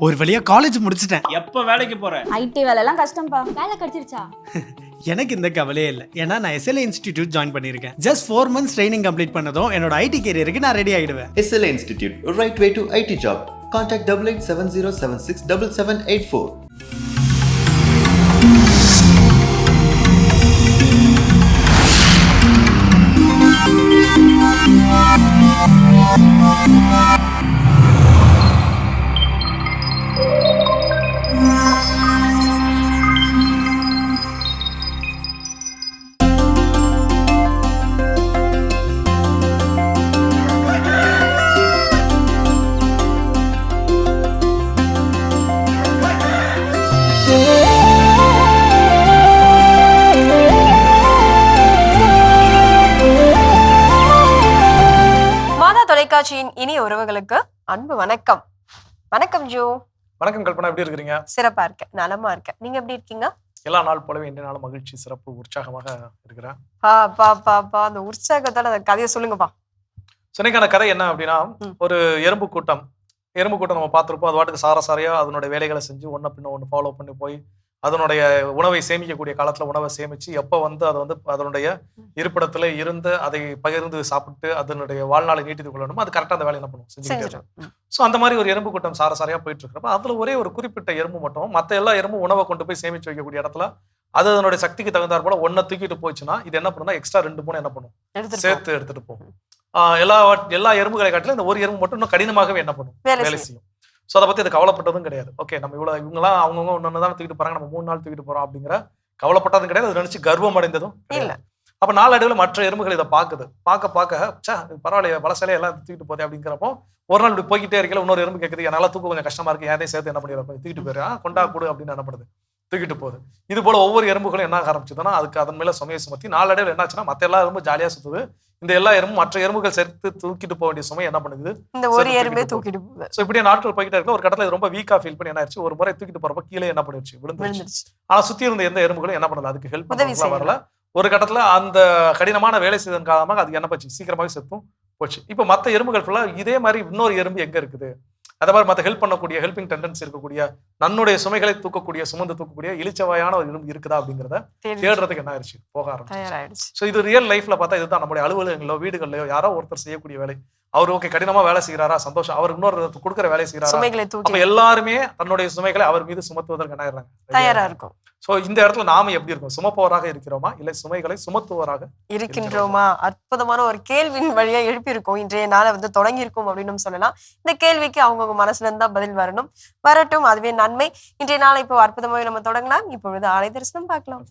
ஒரு வழியா காலேஜ் முடிச்சிட்டேன். எப்ப வேலைக்கு போற? ஐடி வேலைலாம் கஷ்டம்பா. வேலை கிடைச்சிருச்சா? எனக்கு இந்த கவலையே இல்லை, ஏன்னா நான் SLA இன்ஸ்டிடியூட் ஜாயின் பண்ணியிருக்கேன். ஜஸ்ட் 4 months ட்ரைனிங் கம்ப்ளீட் பண்ணதும் என்னோட ஐடி கேரியருக்கு நான் ரெடி ஆயிடுவேன். SLA Institute, a right way to IT job. Contact 8870767784. தொலைக்காட்சியின் இனிய உறவுகளுக்கு அன்பு வணக்கம். வணக்கம் ஜோ. வணக்கம் கல்பனா, எப்படி இருக்கிறீங்க? சிறப்பா இருக்கேன், நலமா இருக்கேன். நீங்க எப்படி இருக்கீங்க? எல்லா நாள் போலவே இன்றைய நாள் மகிழ்ச்சி, சிறப்பு, உற்சாகமாக இருக்கிறேன். அந்த உற்சாகத்தோட அந்த கதையை சொல்லுங்கப்பா. சென்னைக்கான கதை என்ன அப்படின்னா, ஒரு எறும்பு கூட்டம் நம்ம பார்த்துருப்போம். அது வாட்டுக்கு சாரையா அதனுடைய வேலைகளை செஞ்சு ஒன்றை பின்ன ஒன்று ஃபாலோ பண்ணி போய் அதனுடைய உணவை சேமிக்கக்கூடிய காலத்துல உணவை சேமிச்சு எப்போ வந்து அதை வந்து அதனுடைய இருப்பிடத்துல இருந்து அதை பகிர்ந்து சாப்பிட்டு அதனுடைய வாழ்நாளை நீட்டித்துக் கொள்ளணும். அது கரெக்டாக அந்த வேலை என்ன பண்ணும், செஞ்சுக்கிட்டே. ஸோ அந்த மாதிரி ஒரு எறும்பு கூட்டம் சாரையா போயிட்டு இருக்கிறப்ப அதுல ஒரே ஒரு குறிப்பிட்ட எறும்பு மட்டும் மற்ற எல்லா எறும்பும் உணவை கொண்டு போய் சேமிச்சு வைக்கக்கூடிய இடத்துல அது அதனுடைய சக்திக்கு தகுந்தாற் போல ஒன்றை தூக்கிட்டு போச்சுன்னா இது என்ன பண்ணுன்னா எக்ஸ்ட்ரா 2 மூணு என்ன பண்ணும், சேர்த்து எடுத்துட்டு போகும். எல்லா எறும்புகளை காட்டிலும் இந்த ஒரு எறும்பு மட்டும் இன்னும் கடினமாகவே என்ன பண்ணும், வேலை செய்யும். ஸோ அதை பத்தி அது கவலைப்பட்டதும் கிடையாது. ஓகே, நம்ம இவங்கெல்லாம் அவங்கவுங்க ஒன்று தான் தூக்கிட்டு போறாங்க, நம்ம 3 நாள் தூக்கிட்டு போறோம் அப்படிங்கிற கவலைப்பட்டதும் கிடையாது. அது நினைச்சு கர்வம் அடைந்ததும் இல்லை. அப்ப நாளடைவில் மற்ற எறும்புகள் இதை பார்க்க பரவாயில்ல, பலசாலையை எல்லாம் தூக்கிட்டு போதே அப்படிங்கிறப்போ ஒரு நாள் இப்படி போய்கிட்டே இருக்கல இன்னொரு எறும்பு கேட்குது, என்னால தூக்க கொஞ்சம் கஷ்டமா இருக்கு, யாரையும் சேர்த்து என்ன பண்ணிடுறப்ப தூக்கிட்டு போயிடா கொண்டா கூடு அப்படின்னு என்ன பண்ணுது, தூக்கிட்டு போகுது. இது போல ஒவ்வொரு எறும்புகளும் என்ன ஆரம்பிச்சதுன்னா அதுக்கு அதன் மேல சுமையை சுமத்தி நாளடைவில் என்னாச்சுன்னா மற்ற எல்லா எறும்பும் ஜாலியா சுத்துது. இந்த எல்லா எறும்பும் மற்ற எறும்புகள் சேர்த்து தூக்கிட்டு போக வேண்டிய சுமை என்ன பண்ணுது, இந்த ஒரு எறும்பே தூக்கிட்டு போகுது. ஸோ இப்படியே நாட்கள் போய்கிட்டே இருக்கு. ஒரு கட்டத்தில் ரொம்ப வீக்கா ஃபீல் பண்ணி என்ன ஆயிடுச்சு, ஒரு முறை தூக்கிட்டு போறப்ப கீழே என்ன பண்ணிடுச்சு, விழுந்துருச்சு. ஆனா சுத்தி இருந்த எந்த எறும்புகளும் என்ன பண்ணல, அதுக்கு ஹெல்ப் பண்ண வரல. ஒரு கட்டத்துல அந்த கடினமான வேலை செய்ததன் காரணமாக அது என்ன போச்சு, சீக்கிரமாவே செத்தும் போச்சு. இப்போ மற்ற எறும்புகள் ஃபுல்லா இதே மாதிரி இன்னொரு எறும்பு எங்க இருக்குது, அதே மாதிரி மற்ற ஹெல்ப் பண்ணக்கூடிய ஹெல்பிங் டெண்டன்சி இருக்கக்கூடிய நன்னுடைய சுமைகளை சுமந்து தூக்கக்கூடிய இளிச்சவாயான ஒரு எறும்பு இருக்குதா அப்படிங்கிறத தேடுறதுக்கு என்ன ஆயிடுச்சு, போக ஆரம்பிச்சு. ஸோ இது ரியல் லைஃப்ல பார்த்தா இதுதான் நம்மளுடைய அலுவலகங்களோ வீடுகள்லயோ யாரோ ஒருத்தர் செய்யக்கூடிய வேலை. அவர் ஓகே கடினமா வேலை செய்யறாரா, சந்தோஷம், அவர் இன்னொரு கொடுக்குற வேலை செய்யறாரா, எல்லாருமே தன்னுடைய சுமைகளை அவர் மீது சுமத்துவதற்கு என்ன தயாரா இருக்கும். சோ இந்த இடத்துல நாம எப்படி இருக்கும், சுமப்பவராக இருக்கிறோமா இல்லை சுமைகளை சுமத்துவராக இருக்கின்றோமா? அற்புதமான ஒரு கேள்வியின் வழியா எழுப்பியிருக்கோம். இன்றைய நாளை வந்து தொடங்கி இருக்கும் அப்படின்னு சொல்லலாம். இந்த கேள்விக்கு அவங்கவுங்க மனசுல இருந்தா பதில் வரட்டும், அதுவே நன்மை. இன்றைய நாளை இப்போ அற்புதமாக நம்ம தொடங்கலாம். இப்பொழுது ஆலய தரிசனம் பார்க்கலாம்.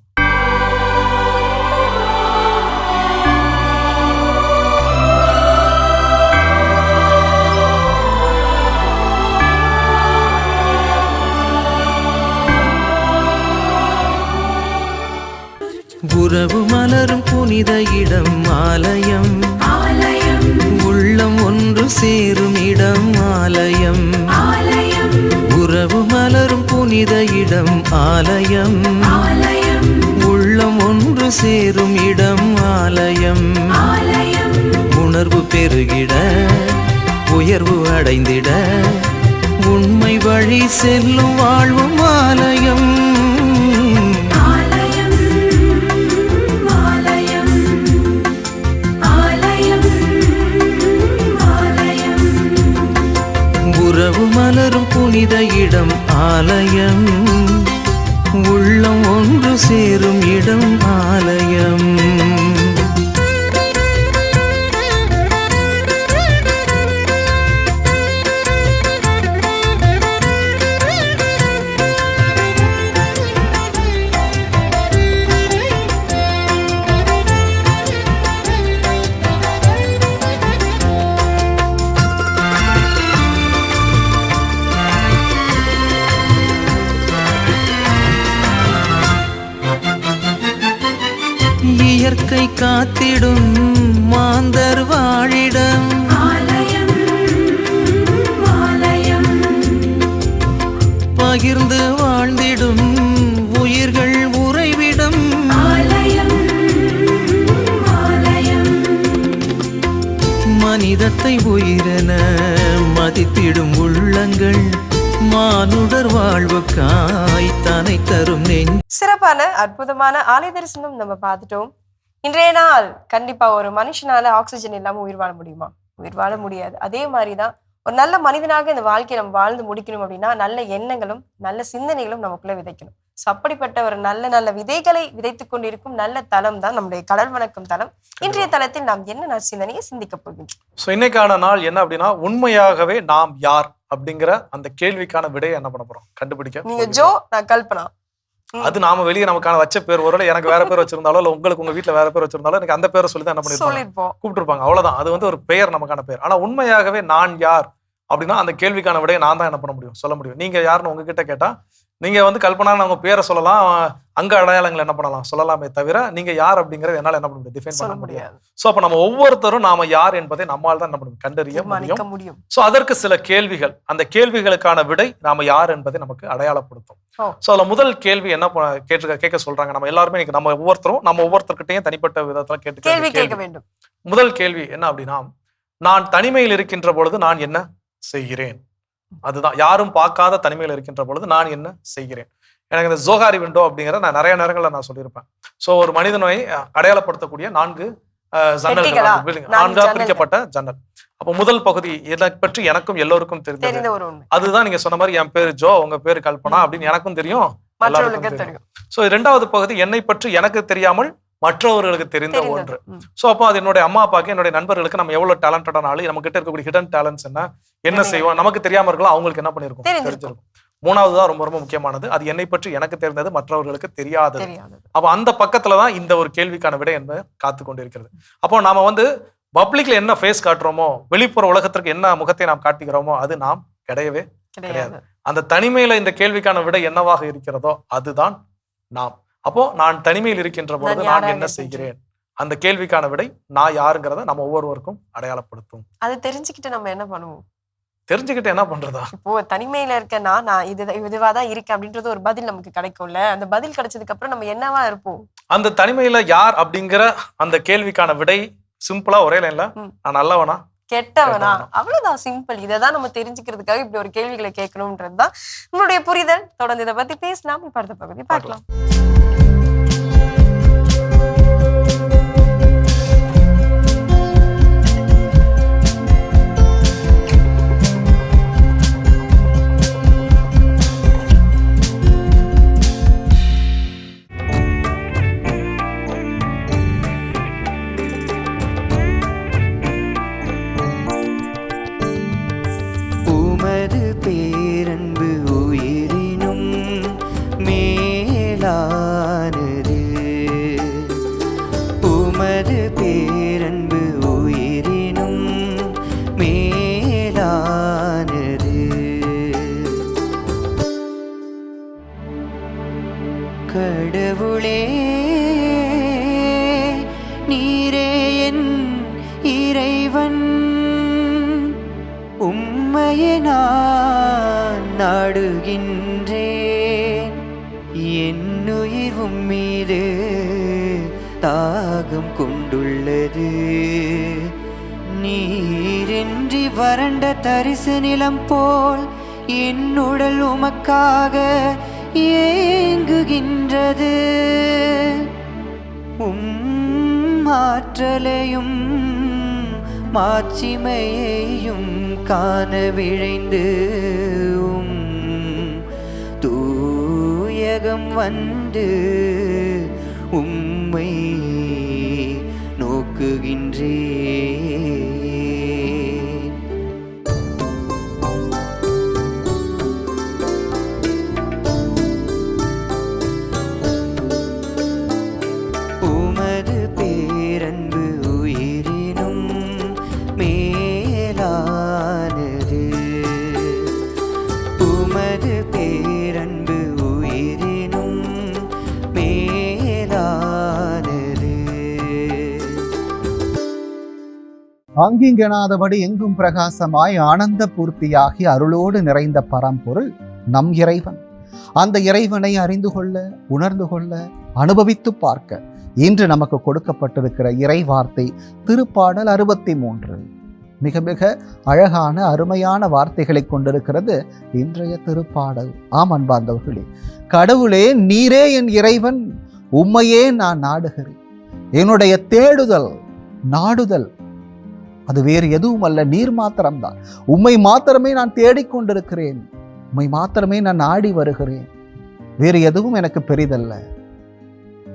உறவு மலரும் புனித இடம் ஆலயம், உள்ளம் ஒன்று சேரும் இடம் ஆலயம். உறவு மலரும் புனித இடம் ஆலயம், உள்ளம் ஒன்று சேரும் இடம் ஆலயம். உணர்வு பெருகிட உயர்வு அடைந்திட உண்மை வழி செல்லும் வாழ்வும் ஆலயம். உறவு மலரும் புனித இடம் ஆலயம், உள்ளம் ஒன்று சேரும் இடம் ஆலயம். இயற்கை காத்திடும் மாந்தர் வாழிடம், பகிர்ந்து வாழ்ந்திடும் உயிர்கள் உறைவிடம், மனிதத்தை உயிரென மதித்திடும் உள்ளங்கள் மானுடர் வாழ்வுக்காய் தனை தரும் சிறப்பான அற்புதமான ஆலய தரிசனம் நம்ம பார்த்துட்டோம். இன்றைய நாள் கண்டிப்பா ஒரு மனுஷனால ஆக்சிஜன் இல்லாம உயிர் வாழ முடியுமா? உயிர் வாழ முடியாது. அதே மாதிரிதான் ஒரு நல்ல மனிதனாக இந்த வாழ்க்கையை நம்ம வாழ்ந்து முடிக்கணும் அப்படின்னா நல்ல எண்ணங்களும் நல்ல சிந்தனைகளும் நமக்குள்ள விதைக்கணும். ஸோ அப்படிப்பட்ட ஒரு நல்ல நல்ல விதைகளை விதைத்துக் கொண்டிருக்கும் நல்ல தலம் தான் நம்முடைய கடல் வணக்கம் தலம். இன்றைய தலத்தில் நாம் என்ன சிந்தனையை சிந்திக்க போகின்றோம்? ஸோ இன்னைக்கான நாள் என்ன அப்படின்னா, உண்மையாகவே நாம் யார் அப்படிங்கிற அந்த கேள்விக்கான விடையை என்ன பண்ண போறோம்? கண்டுபிடிக்க. நீங்க ஜோ, நான் கல்பனா. அது நாம வெளியே நமக்கான வச்ச பேர் ஒருவேளை எனக்கு வேற பேர் வச்சிருந்தாலும் இல்ல உங்களுக்கு உங்க வீட்டுல வேற பேர் வச்சிருந்தாலும் எனக்கு அந்த பேரை சொல்லி தான் என்ன பண்ணிருப்போம், கூப்பிட்டுருப்பாங்க. அவ்வளவுதான். அது வந்து ஒரு பெயர், நமக்கான பேர். ஆனா உண்மையாகவே நான் யார் அப்படின்னா அந்த கேள்விக்கான விடையை நான் தான் என்ன பண்ண முடியும், சொல்ல முடியும். நீங்க யாருன்னு உங்ககிட்ட கேட்டா நீங்க வந்து கல்பனான்னு அவங்க பேரை சொல்லலாம், அங்க அடையாளங்கள் என்ன பண்ணலாம் சொல்லலாமே தவிர நீங்க யார் அப்படிங்கறது என்னால என்ன பண்ண முடியும், டிஃபைன் பண்ண முடியாது. சோ அப்ப நம்ம ஒவ்வொருத்தரும் நாம யார் என்பதை நம்மால் தான் என்ன பண்ண முடியும், கண்டறிய முடியும். சோ அதற்கு சில கேள்விகள், அந்த கேள்விகளுக்கான விடை நாம யார் என்பதை நமக்கு அடையாளப்படுத்தும். சோ அதுல முதல் கேள்வி என்ன கேட்க சொல்றாங்க, நம்ம எல்லாருமே இன்னைக்கு நம்ம ஒவ்வொருத்தர்கிட்டையும் தனிப்பட்ட விதத்துல கேட்க வேண்டும். முதல் கேள்வி என்ன அப்படின்னா, நான் தனிமையில் இருக்கின்ற பொழுது நான் என்ன செய்கிறேன்? அதுதான், யாரும் பார்க்காத தனிமையில் இருக்கின்ற பொழுது நான் என்ன செய்கிறேன். எனக்கு இந்த ஜோகாரி விண்டோ அப்படிங்கிற நான் நிறைய நேரங்களில் நான் சொல்லியிருப்பேன். ஸோ ஒரு மனிதனை அடையாளப்படுத்தக்கூடிய 4 ஜன்னல்கள், 4 பிரிக்கப்பட்ட ஜன்னல். அப்போ முதல் பகுதி இதை பற்றி எனக்கும் எல்லோருக்கும் தெரிந்தது. அதுதான் நீங்க சொன்ன மாதிரி என் பேரு ஜோ, உங்க பேரு கல்பனா அப்படின்னு எனக்கும் தெரியும், எல்லாருக்கும் தெரியும். ஸோ 2வது பகுதி என்னை பற்றி எனக்கு தெரியாமல் மற்றவர்களுக்கு தெரிந்த ஒன்று. சோ அப்போ அது என்னுடைய அம்மா அப்பாக்கு, என்னுடைய நண்பர்களுக்கு நம்ம எவ்வளவு டேலண்டடான ஆளு, நம்ம கிட்ட இருக்கக்கூடிய ஹிடன் டேலண்ட்ஸ் என்ன செய்வோம், நமக்கு தெரியாம இருக்கலாம், அவங்களுக்கு என்ன பண்ணிருக்கும், தெரிஞ்சிருக்கும். 3வது தான் ரொம்ப ரொம்ப முக்கியமானது, அது என்னை பற்றி எனக்கு தெரிந்தது மற்றவர்களுக்கு தெரியாதது. அப்ப அந்த பக்கத்துலதான் இந்த ஒரு கேள்விக்கான விடை என்பது காத்து கொண்டிருக்கிறது. அப்போ நாம வந்து பப்ளிக்ல என்ன ஃபேஸ் காட்டுறோமோ, வெளிப்புற உலகத்திற்கு என்ன முகத்தை நாம் காட்டுகிறோமோ அது நாம் கிடையவே கிடையாது. அந்த தனிமையில இந்த கேள்விக்கான விடை என்னவாக இருக்கிறதோ அதுதான் நாம். அப்போ நான் தனிமையில் இருக்கின்ற பொழுது நான் என்ன செய்கிறேன், அந்த கேள்விக்கான விடை நான் யாருங்கிறத நம்ம ஒவ்வொருவருக்கும் அடையாளப்படுத்தும். அது தெரிஞ்சுக்கிட்டு நம்ம என்ன பண்ணுவோம்? தெரிஞ்சுக்கிட்டு என்ன பண்றதா? இப்போ தனிமையில இருக்கேன்னா நான் இதுவாதான் இருக்கேன் அப்படின்றது ஒரு பதில் நமக்கு கிடைக்கும்ல. அந்த பதில் கிடைச்சதுக்கு அப்புறம் நம்ம என்னவா இருப்போம்? அந்த தனிமையில யார் அப்படிங்கிற அந்த கேள்விக்கான விடை சிம்பிளா ஒரே லைன்ல, நான் நல்லவனா கெட்டவனா, அவ்வளவுதான், சிம்பிள். இதைதான் நம்ம தெரிஞ்சுக்கிறதுக்காக இப்படி ஒரு கேள்விகளை கேட்கணும்ன்றதுதான் நம்மளுடைய புரிதல். தொடர்ந்து இதை பத்தி பேசலாம். இப்ப அடுத்த பகுதி பார்க்கலாம். பேரன்பு உயிரினும் மேலானது, உமது பேரன்பு உயிரினும் மேலானது. கடவுளே நீரே என் இறைவன், உம்மையே நான் நாடுகின்றேன். என்னுயிர் உம்மீது தாகம் கொண்டுள்ளது. நீரின்றி வறண்ட தரிசு நிலம் போல் என் உடல் உமக்காக ஏங்குகின்றது. ஆற்றலையும் மாட்சிமையையும் காண விழைந்து தூயகம் வந்து உம்மை நோக்குகின்றேன். உமது பேரன்பு உயிரினும் மேலானது. உமது பேரன்பு உயிரினும் மேலானது. ஆங்கிங்கெனாதபடி எங்கும் பிரகாசமாய் ஆனந்த பூர்த்தியாகி அருளோடு நிறைந்த பரம்பொருள் நம் இறைவன். அந்த இறைவனை அறிந்து கொள்ள, உணர்ந்து கொள்ள, அனுபவித்து பார்க்க இன்று நமக்கு கொடுக்கப்பட்டிருக்கிற இறை வார்த்தை திருப்பாடல் 63. மிக மிக அழகான அருமையான வார்த்தைகளை கொண்டிருக்கிறது இன்றைய திருப்பாடல். ஆம் அன்பார்ந்தவர்களே, கடவுளே நீரே என் இறைவன், உம்மையே நான் நாடுகிறேன். என்னுடைய தேடுதல் நாடுதல் அது வேறு எதுவும் அல்ல, நீர் மாத்திரம்தான். உம்மை மாத்திரமே நான் தேடிக்கொண்டிருக்கிறேன், உம்மை மாத்திரமே நான் நாடி வருகிறேன், வேறு எதுவும் எனக்கு பெரிதல்ல.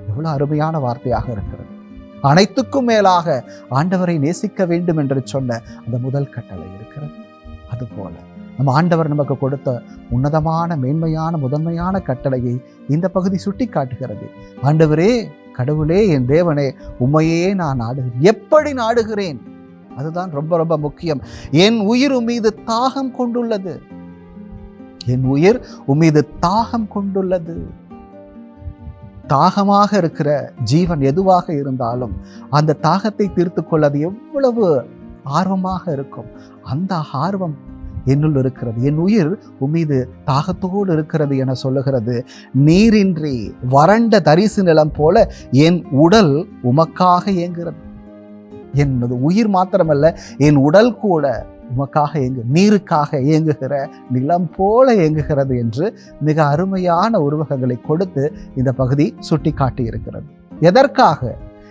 எவ்வளவு அருமையான வார்த்தையாக இருக்கிறது. அனைத்துக்கும் மேலாக ஆண்டவரை நேசிக்க வேண்டும் என்று சொன்ன அந்த முதல் கட்டளை இருக்கிறது. அதுபோல நம்ம ஆண்டவர் நமக்கு கொடுத்த உன்னதமான மேன்மையான முதன்மையான கட்டளையை இந்த பகுதி சுட்டி காட்டுகிறது. ஆண்டவரே, கடவுளே, என் தேவனே, உம்மையே நான் நாடுகிறேன். எப்படி நாடுகிறேன்? அதுதான் ரொம்ப ரொம்ப முக்கியம். என் உயிர் உம்மீது தாகம் கொண்டுள்ளது. என் உயிர் உம்மீது தாகம் கொண்டுள்ளது. தாகமாக இருக்கிற ஜீவன் எதுவாக இருந்தாலும் அந்த தாகத்தை தீர்த்து கொள்ளது எவ்வளவு ஆர்வமாக இருக்கும். அந்த ஆர்வம் என்னுள் இருக்கிறது. என் உயிர் உம்மீது தாகத்தோடு இருக்கிறது என சொல்லுகிறது. நீரின்றி வறண்ட தரிசு நிலம் போல என் உடல் உமக்காக இயங்குகிறது. என்னது உயிர் மாத்திரமல்ல, என் உடல் கூட உமக்காக நீருக்காக இயங்குகிற நிலம் போல இயங்குகிறது என்று மிக அருமையான உருவகங்களை கொடுத்து இந்த பகுதி சுட்டி காட்டி இருக்கிறது.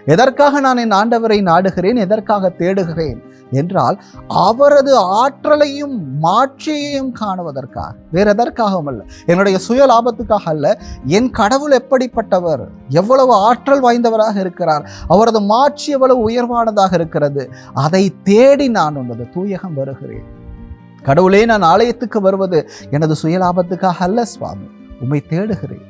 எதற்காக நான் என் ஆண்டவரை நாடுகிறேன், எதற்காக தேடுகிறேன் என்றால் அவரது ஆற்றலையும் மாட்சியையும் காணுவதற்காக, வேற எதற்காகவும் அல்ல. என்னுடைய சுய லாபத்துக்காக அல்ல. என் கடவுள் எப்படிப்பட்டவர், எவ்வளவு ஆற்றல் வாய்ந்தவராக இருக்கிறார், அவரது மாட்சி எவ்வளவு உயர்வானதாக இருக்கிறது, அதை தேடி நான் உனது தூயகம் வருகிறேன். கடவுளே, நான் ஆலயத்துக்கு வருவது எனது சுய லாபத்துக்காக அல்ல சுவாமி, உம்மை தேடுகிறேன்.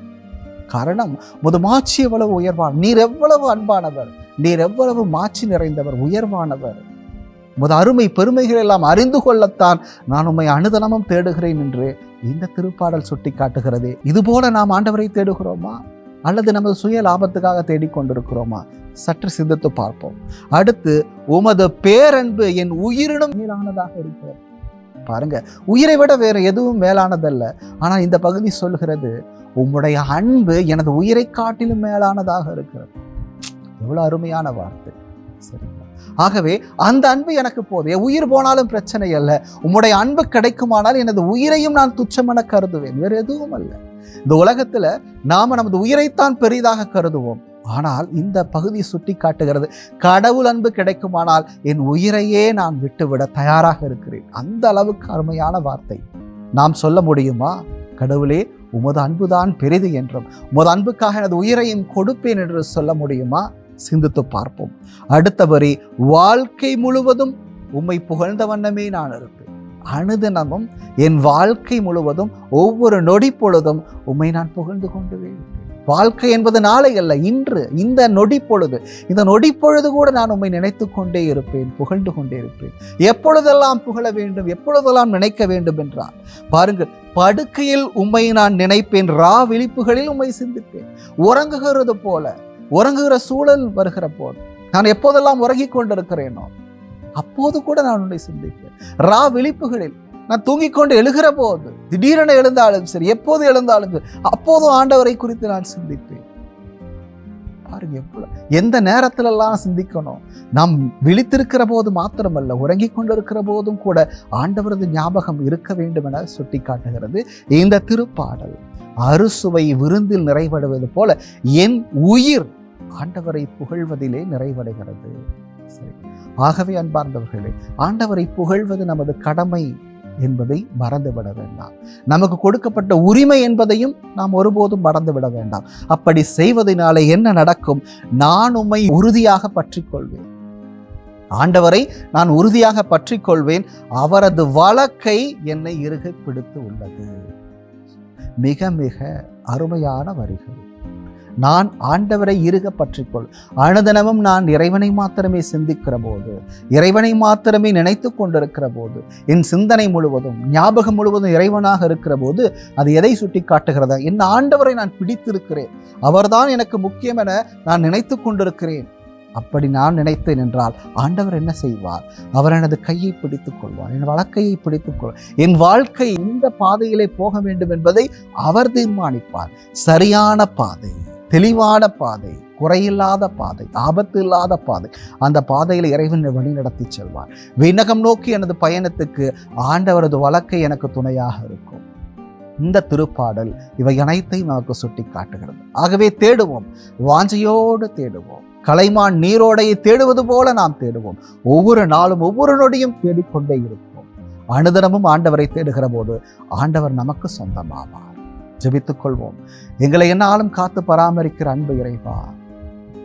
காரணம், உமது மாட்சி எவ்வளவு உயர்வான, நீர் எவ்வளவு அன்பானவர், நீர் எவ்வளவு மாட்சி நிறைந்தவர், உயர்வானவர். உமது அருமை பெருமைகள் எல்லாம் அறிந்து கொள்ளத்தான் நான் உம்மை அனுதினமும் தேடுகிறேன் என்று இந்த திருப்பாடல் சுட்டி காட்டுகிறதே. இதுபோல நாம் ஆண்டவரை தேடுகிறோமா அல்லது நமது சுய லாபத்துக்காக தேடிக்கொண்டிருக்கிறோமா? சற்று சிந்தித்து பார்ப்போம். அடுத்து, உமது பேரன்பு என் உயிரினும் மேலானதாக இருக்கிறது. பாருங்க, உயிரை விட வேற எதுவும் மேலானதல்ல. ஆனால் இந்த பகுதி சொல்கிறது, உம்முடைய அன்பு எனது உயிரை காட்டிலும் மேலானதாக இருக்கிறது. எவ்வளவு அருமையான வார்த்தை. சரிங்களா? ஆகவே அந்த அன்பு எனக்கு போதும். உயிர் போனாலும் பிரச்சனை அல்ல. உம்முடைய அன்பு கிடைக்குமானால் எனது உயிரையும் நான் துச்சமென கருதுவேன், வேறு எதுவும் அல்ல. இந்த உலகத்துல நாம நமது உயிரைத்தான் பெரிதாக கருதுவோம். ஆனால் இந்த பகுதி சுட்டி காட்டுகிறது, கடவுள் அன்பு கிடைக்குமானால் என் உயிரையே நான் விட்டுவிட தயாராக இருக்கிறேன். அந்த அளவுக்கு அருமையான வார்த்தை. நாம் சொல்ல முடியுமா, கடவுளே உமது அன்புதான் பெரிது என்றும் உமது அன்புக்காக எனது உயிரையும் கொடுப்பேன் என்று சொல்ல முடியுமா? சிந்தித்து பார்ப்போம். அடுத்த வரி, வாழ்க்கை முழுவதும் உம்மை புகழ்ந்த வண்ணமே நான் இருப்பேன். அனுதினமும் என் வாழ்க்கை முழுவதும் ஒவ்வொரு நொடி பொழுதும் உம்மை நான் புகழ்ந்து கொண்டுவே இருப்பேன். வாழ்க்கை என்பது நாளை அல்ல, இன்று, இந்த நொடி பொழுது, இந்த நொடி பொழுது கூட நான் உம்மை நினைத்து கொண்டே இருப்பேன், புகழ்ந்து கொண்டே இருப்பேன். எப்பொழுதெல்லாம் புகழ வேண்டும், எப்பொழுதெல்லாம் நினைக்க வேண்டும் என்றால் பாருங்கள், படுக்கையில் உம்மை நான் நினைப்பேன், ரா விழிப்புகளில் உம்மை சிந்திப்பேன். உறங்குகிறது போல, உறங்குகிற சூழல் வருகிற போது, நான் எப்போதெல்லாம் உறங்கிக் கொண்டிருக்கிறேனோ அப்போது கூட நான் உன்னை சிந்திப்பேன். ரா விழிப்புகளில் நான் தூங்கிக் கொண்டு எழுகிற போது, திடீரென எழுந்தாலும் சரி, எப்போது எழுந்தாலும் சரி, அப்போதும் ஆண்டவரை குறித்து நான் சிந்திப்பேன். பாருங்க, எந்த நேரத்திலெல்லாம் சிந்திக்கணும். நாம் விழித்திருக்கிற போது மாத்திரமல்ல, உறங்கிக் கொண்டிருக்கிற போதும் கூட ஆண்டவரது ஞாபகம் இருக்க வேண்டும் என சுட்டி காட்டுகிறது இந்த திருப்பாடல். அறுசுவை விருந்தில் நிறைவடைவது போல என் உயிர் ஆண்டவரை புகழ்வதிலே நிறைவடைகிறது. சரி, ஆகவே அன்பார்ந்தவர்களே, ஆண்டவரை புகழ்வது நமது கடமை என்பதை மறந்துவிட வேண்டாம். நமக்கு கொடுக்கப்பட்ட உரிமை என்பதையும் நாம் ஒருபோதும் மறந்துவிட வேண்டாம். அப்படி செய்வதனால என்ன நடக்கும்? நான் உம்மை உறுதியாக பற்றிக் கொள்வேன். ஆண்டவரை நான் உறுதியாக பற்றிக் கொள்வேன். அவரது வழக்கை என்னை இறுக பிடித்து உள்ளது. மிக மிக அருமையான வரிகள். நான் ஆண்டவரை இறுக பற்றிக்கொள். அனுதினமும் நான் இறைவனை மாத்திரமே சிந்திக்கிற போது, இறைவனை மாத்திரமே நினைத்து கொண்டிருக்கிற போது, என் சிந்தனை முழுவதும், ஞாபகம் முழுவதும் இறைவனாக இருக்கிற போது, அது எதை சுட்டி காட்டுகிறதா? என் ஆண்டவரை நான் பிடித்திருக்கிறேன், அவர்தான் எனக்கு முக்கியம் என நான் நினைத்து கொண்டிருக்கிறேன். அப்படி நான் நினைத்தேன் என்றால் ஆண்டவர் என்ன செய்வார்? அவர் எனது கையை பிடித்துக் கொள்வார், என் வழக்கையை பிடித்துக் கொள்வார். என் வாழ்க்கை இந்த பாதையிலே போக வேண்டும் என்பதை அவர் தீர்மானிப்பார். சரியான பாதை, தெளிவான பாதை, குறையில்லாத பாதை, ஆபத்து இல்லாத பாதை. அந்த பாதையில் இறைவன் வழி நடத்தி செல்வார். விண்ணகம் நோக்கி எனது பயணத்துக்கு ஆண்டவரது வழக்கை எனக்கு துணையாக இருக்கும். இந்த திருப்பாடல் இவை அனைத்தையும் நமக்கு சுட்டி காட்டுகிறது. ஆகவே தேடுவோம், வாஞ்சையோடு தேடுவோம். கலைமான் நீரோடையை தேடுவது போல நாம் தேடுவோம். ஒவ்வொரு நாளும் ஒவ்வொரு நொடியும் தேடிக்கொண்டே இருப்போம். அனுதினமும் ஆண்டவரை தேடுகிற போது ஆண்டவர் நமக்கு சொந்தமாவார். ஜெபித்துக் கொள்வோம். எங்களை என்னாலும் காத்து பராமரிக்கிற அன்பு இறைவா,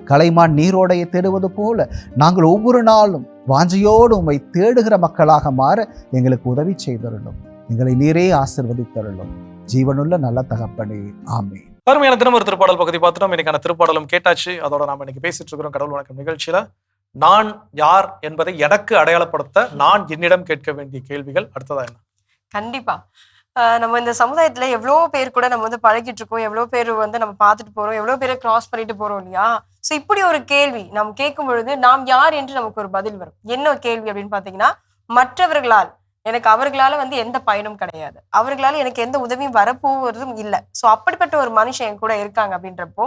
கலைமான் நீரோடையை தேடுவது போல நாங்கள் ஒவ்வொரு நாளும் வாஞ்சையோடு உம்மை தேடுகிற மக்களாக மாற எங்களுக்கு உதவி செய்தருளும். எங்களை நீரே ஆசிர்வதித்தருளும். ஜீவனுள்ள நல்ல தகப்பனே, ஆமென். அருமையான தினம் ஒரு திருப்பாடல் பகுதி பார்த்துட்டோம். இன்னைக்கான திருப்பாடலும் கேட்டாச்சு. அதோட நாம இன்னைக்கு பேசிட்டு இருக்கிறோம் கடவுள் வணக்கம் நிகழ்ச்சியில நான் யார் என்பதை எனக்கு அடையாளப்படுத்த நான் என்னிடம் கேட்க வேண்டிய கேள்விகள் அடுத்ததா என்ன? கண்டிப்பா நம்ம இந்த சமுதாயத்துல எவ்வளோ பேர் கூட நம்ம வந்து பழகிட்டு இருக்கோம், எவ்வளோ பேர் வந்து நம்ம பார்த்துட்டு போறோம், எவ்வளோ பேரை கிராஸ் பண்ணிட்டு போறோம் இல்லையா? ஸோ இப்படி ஒரு கேள்வி நம்ம கேட்கும் பொழுது நாம் யார் என்று நமக்கு ஒரு பதில் வரும். என்ன கேள்வி அப்படின்னு பாத்தீங்கன்னா, மற்றவர்களால் எனக்கு அவர்களால வந்து எந்த பயனும் கிடையாது, அவர்களால எனக்கு எந்த உதவியும் வரப்போவதும் இல்லை. ஸோ அப்படிப்பட்ட ஒரு மனுஷன் என் கூட இருக்காங்க அப்படின்றப்போ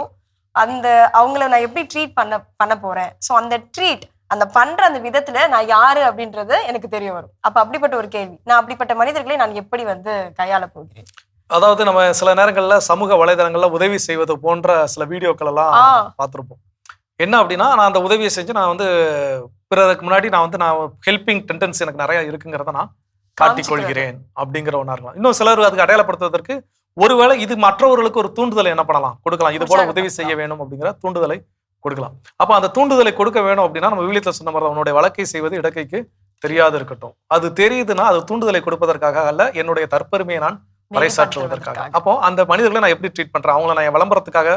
அந்த அவங்கள நான் எப்படி ட்ரீட் பண்ண போறேன். ஸோ அந்த ட்ரீட் அந்த பண்ற அந்த விதத்துல நான் யாரு அப்படின்றது எனக்கு தெரிய வரும். அப்ப அப்படிப்பட்ட ஒரு கேள்வி, நான் அப்படிப்பட்ட மனிதர்களை நான் எப்படி வந்து கையாள போகிறேன். அதாவது நம்ம சில நேரங்கள்ல சமூக வலைதளங்கள்ல உதவி செய்வது போன்ற சில வீடியோக்கள் எல்லாம் பார்த்திருப்போம். என்ன அப்படின்னா, நான் அந்த உதவியை செஞ்சு நான் வந்து பிறருக்கு முன்னாடி நான் ஹெல்பிங் டெண்டன்சி எனக்கு நிறைய இருக்குங்கிறத நான் காட்டிக்கொள்கிறேன் அப்படிங்கிற ஒன்றா இருக்கலாம். இன்னும் சிலர் அதுக்கு அடையாளப்படுத்துவதற்கு ஒருவேளை இது மற்றவர்களுக்கு ஒரு தூண்டுதலை என்ன பண்ணலாம், கொடுக்கலாம். இது போல உதவி செய்ய வேணும் அப்படிங்கிற தூண்டுதலை கொடுக்கலாம். அப்ப அந்த தூண்டுதலை கொடுக்க வேணும் அப்படின்னா நம்ம விவிலியத்துல சொன்ன மாதிரி உன்னுடைய வழக்கை செய்வது இடக்கைக்கு தெரியாது இருக்கட்டும். அது தெரியுதுன்னா அது தூண்டுதலை கொடுப்பதற்காக அல்ல, என்னுடைய தற்பெருமையை நான் பறைசாற்றுவதற்காக. அப்போ அந்த மனிதர்களை நான் எப்படி ட்ரீட் பண்றேன், அவங்கள நான் விளம்பரத்துக்காக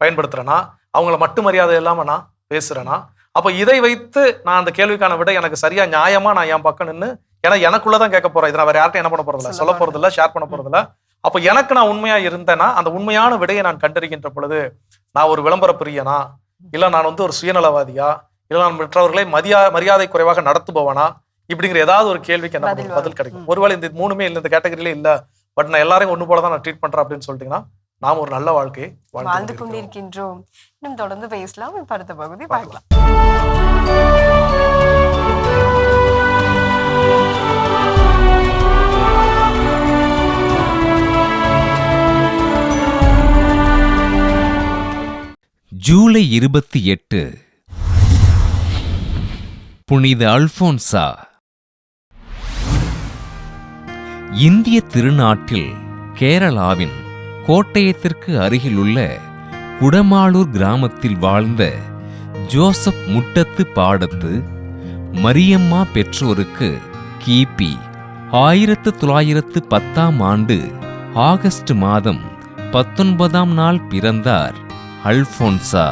பயன்படுத்துறேன்னா, அவங்கள மட்டு மரியாதை இல்லாம நான் பேசுறேன்னா, அப்ப இதை வைத்து நான் அந்த கேள்விக்கான விட எனக்கு சரியா நியாயமா நான் என் பக்கம் நின்று, ஏன்னா எனக்குள்ளதான் கேட்க போறேன். இதை நான் வேற யார்ட்டும் என்ன பண்ண போறதில்ல, சொல்ல போறதில்ல, ஷேர் பண்ண போறதில்ல. அப்ப எனக்கு நான் உண்மையா இருந்தேன்னா அந்த உண்மையான விடையை நான் கண்டறிகின்ற பொழுது நான் ஒரு விளம்பர பிரியனா, இல்ல நான் வந்து ஒரு சுயநலவாதியா, இல்ல நான் மற்றவர்களை மரியாதை குறைவாக நடத்துபவனா, இப்படிங்கிற ஏதாவது ஒரு கேள்விக்கு என்ன பதில் கிடைக்கும். ஒருவேளை இந்த மூணுமே இல்லை, இந்த கேட்டகரியில இல்ல, பட் நான் எல்லாரையும் ஒண்ணு போலதான் நான் ட்ரீட் பண்றேன் அப்படின்னு சொல்லிட்டீங்கன்னா நாம் ஒரு நல்ல வாழ்க்கையை வாழ்ந்து கொண்டிருக்கின்றோம். இன்னும் தொடர்ந்து பேசலாம். அடுத்த பகுதி பார்க்கலாம். ஜூலை 28 புனித அல்போன்சா. இந்திய திருநாட்டில் கேரளாவின் கோட்டயத்திற்கு அருகிலுள்ள குடமாளூர் கிராமத்தில் வாழ்ந்த ஜோசப் முட்டத்து பாடத்து மரியம்மா பெற்றோருக்கு கிபி 1910ஆம் ஆண்டு ஆகஸ்ட் மாதம் 19ஆம் நாள் பிறந்தார் அல்போன்சா.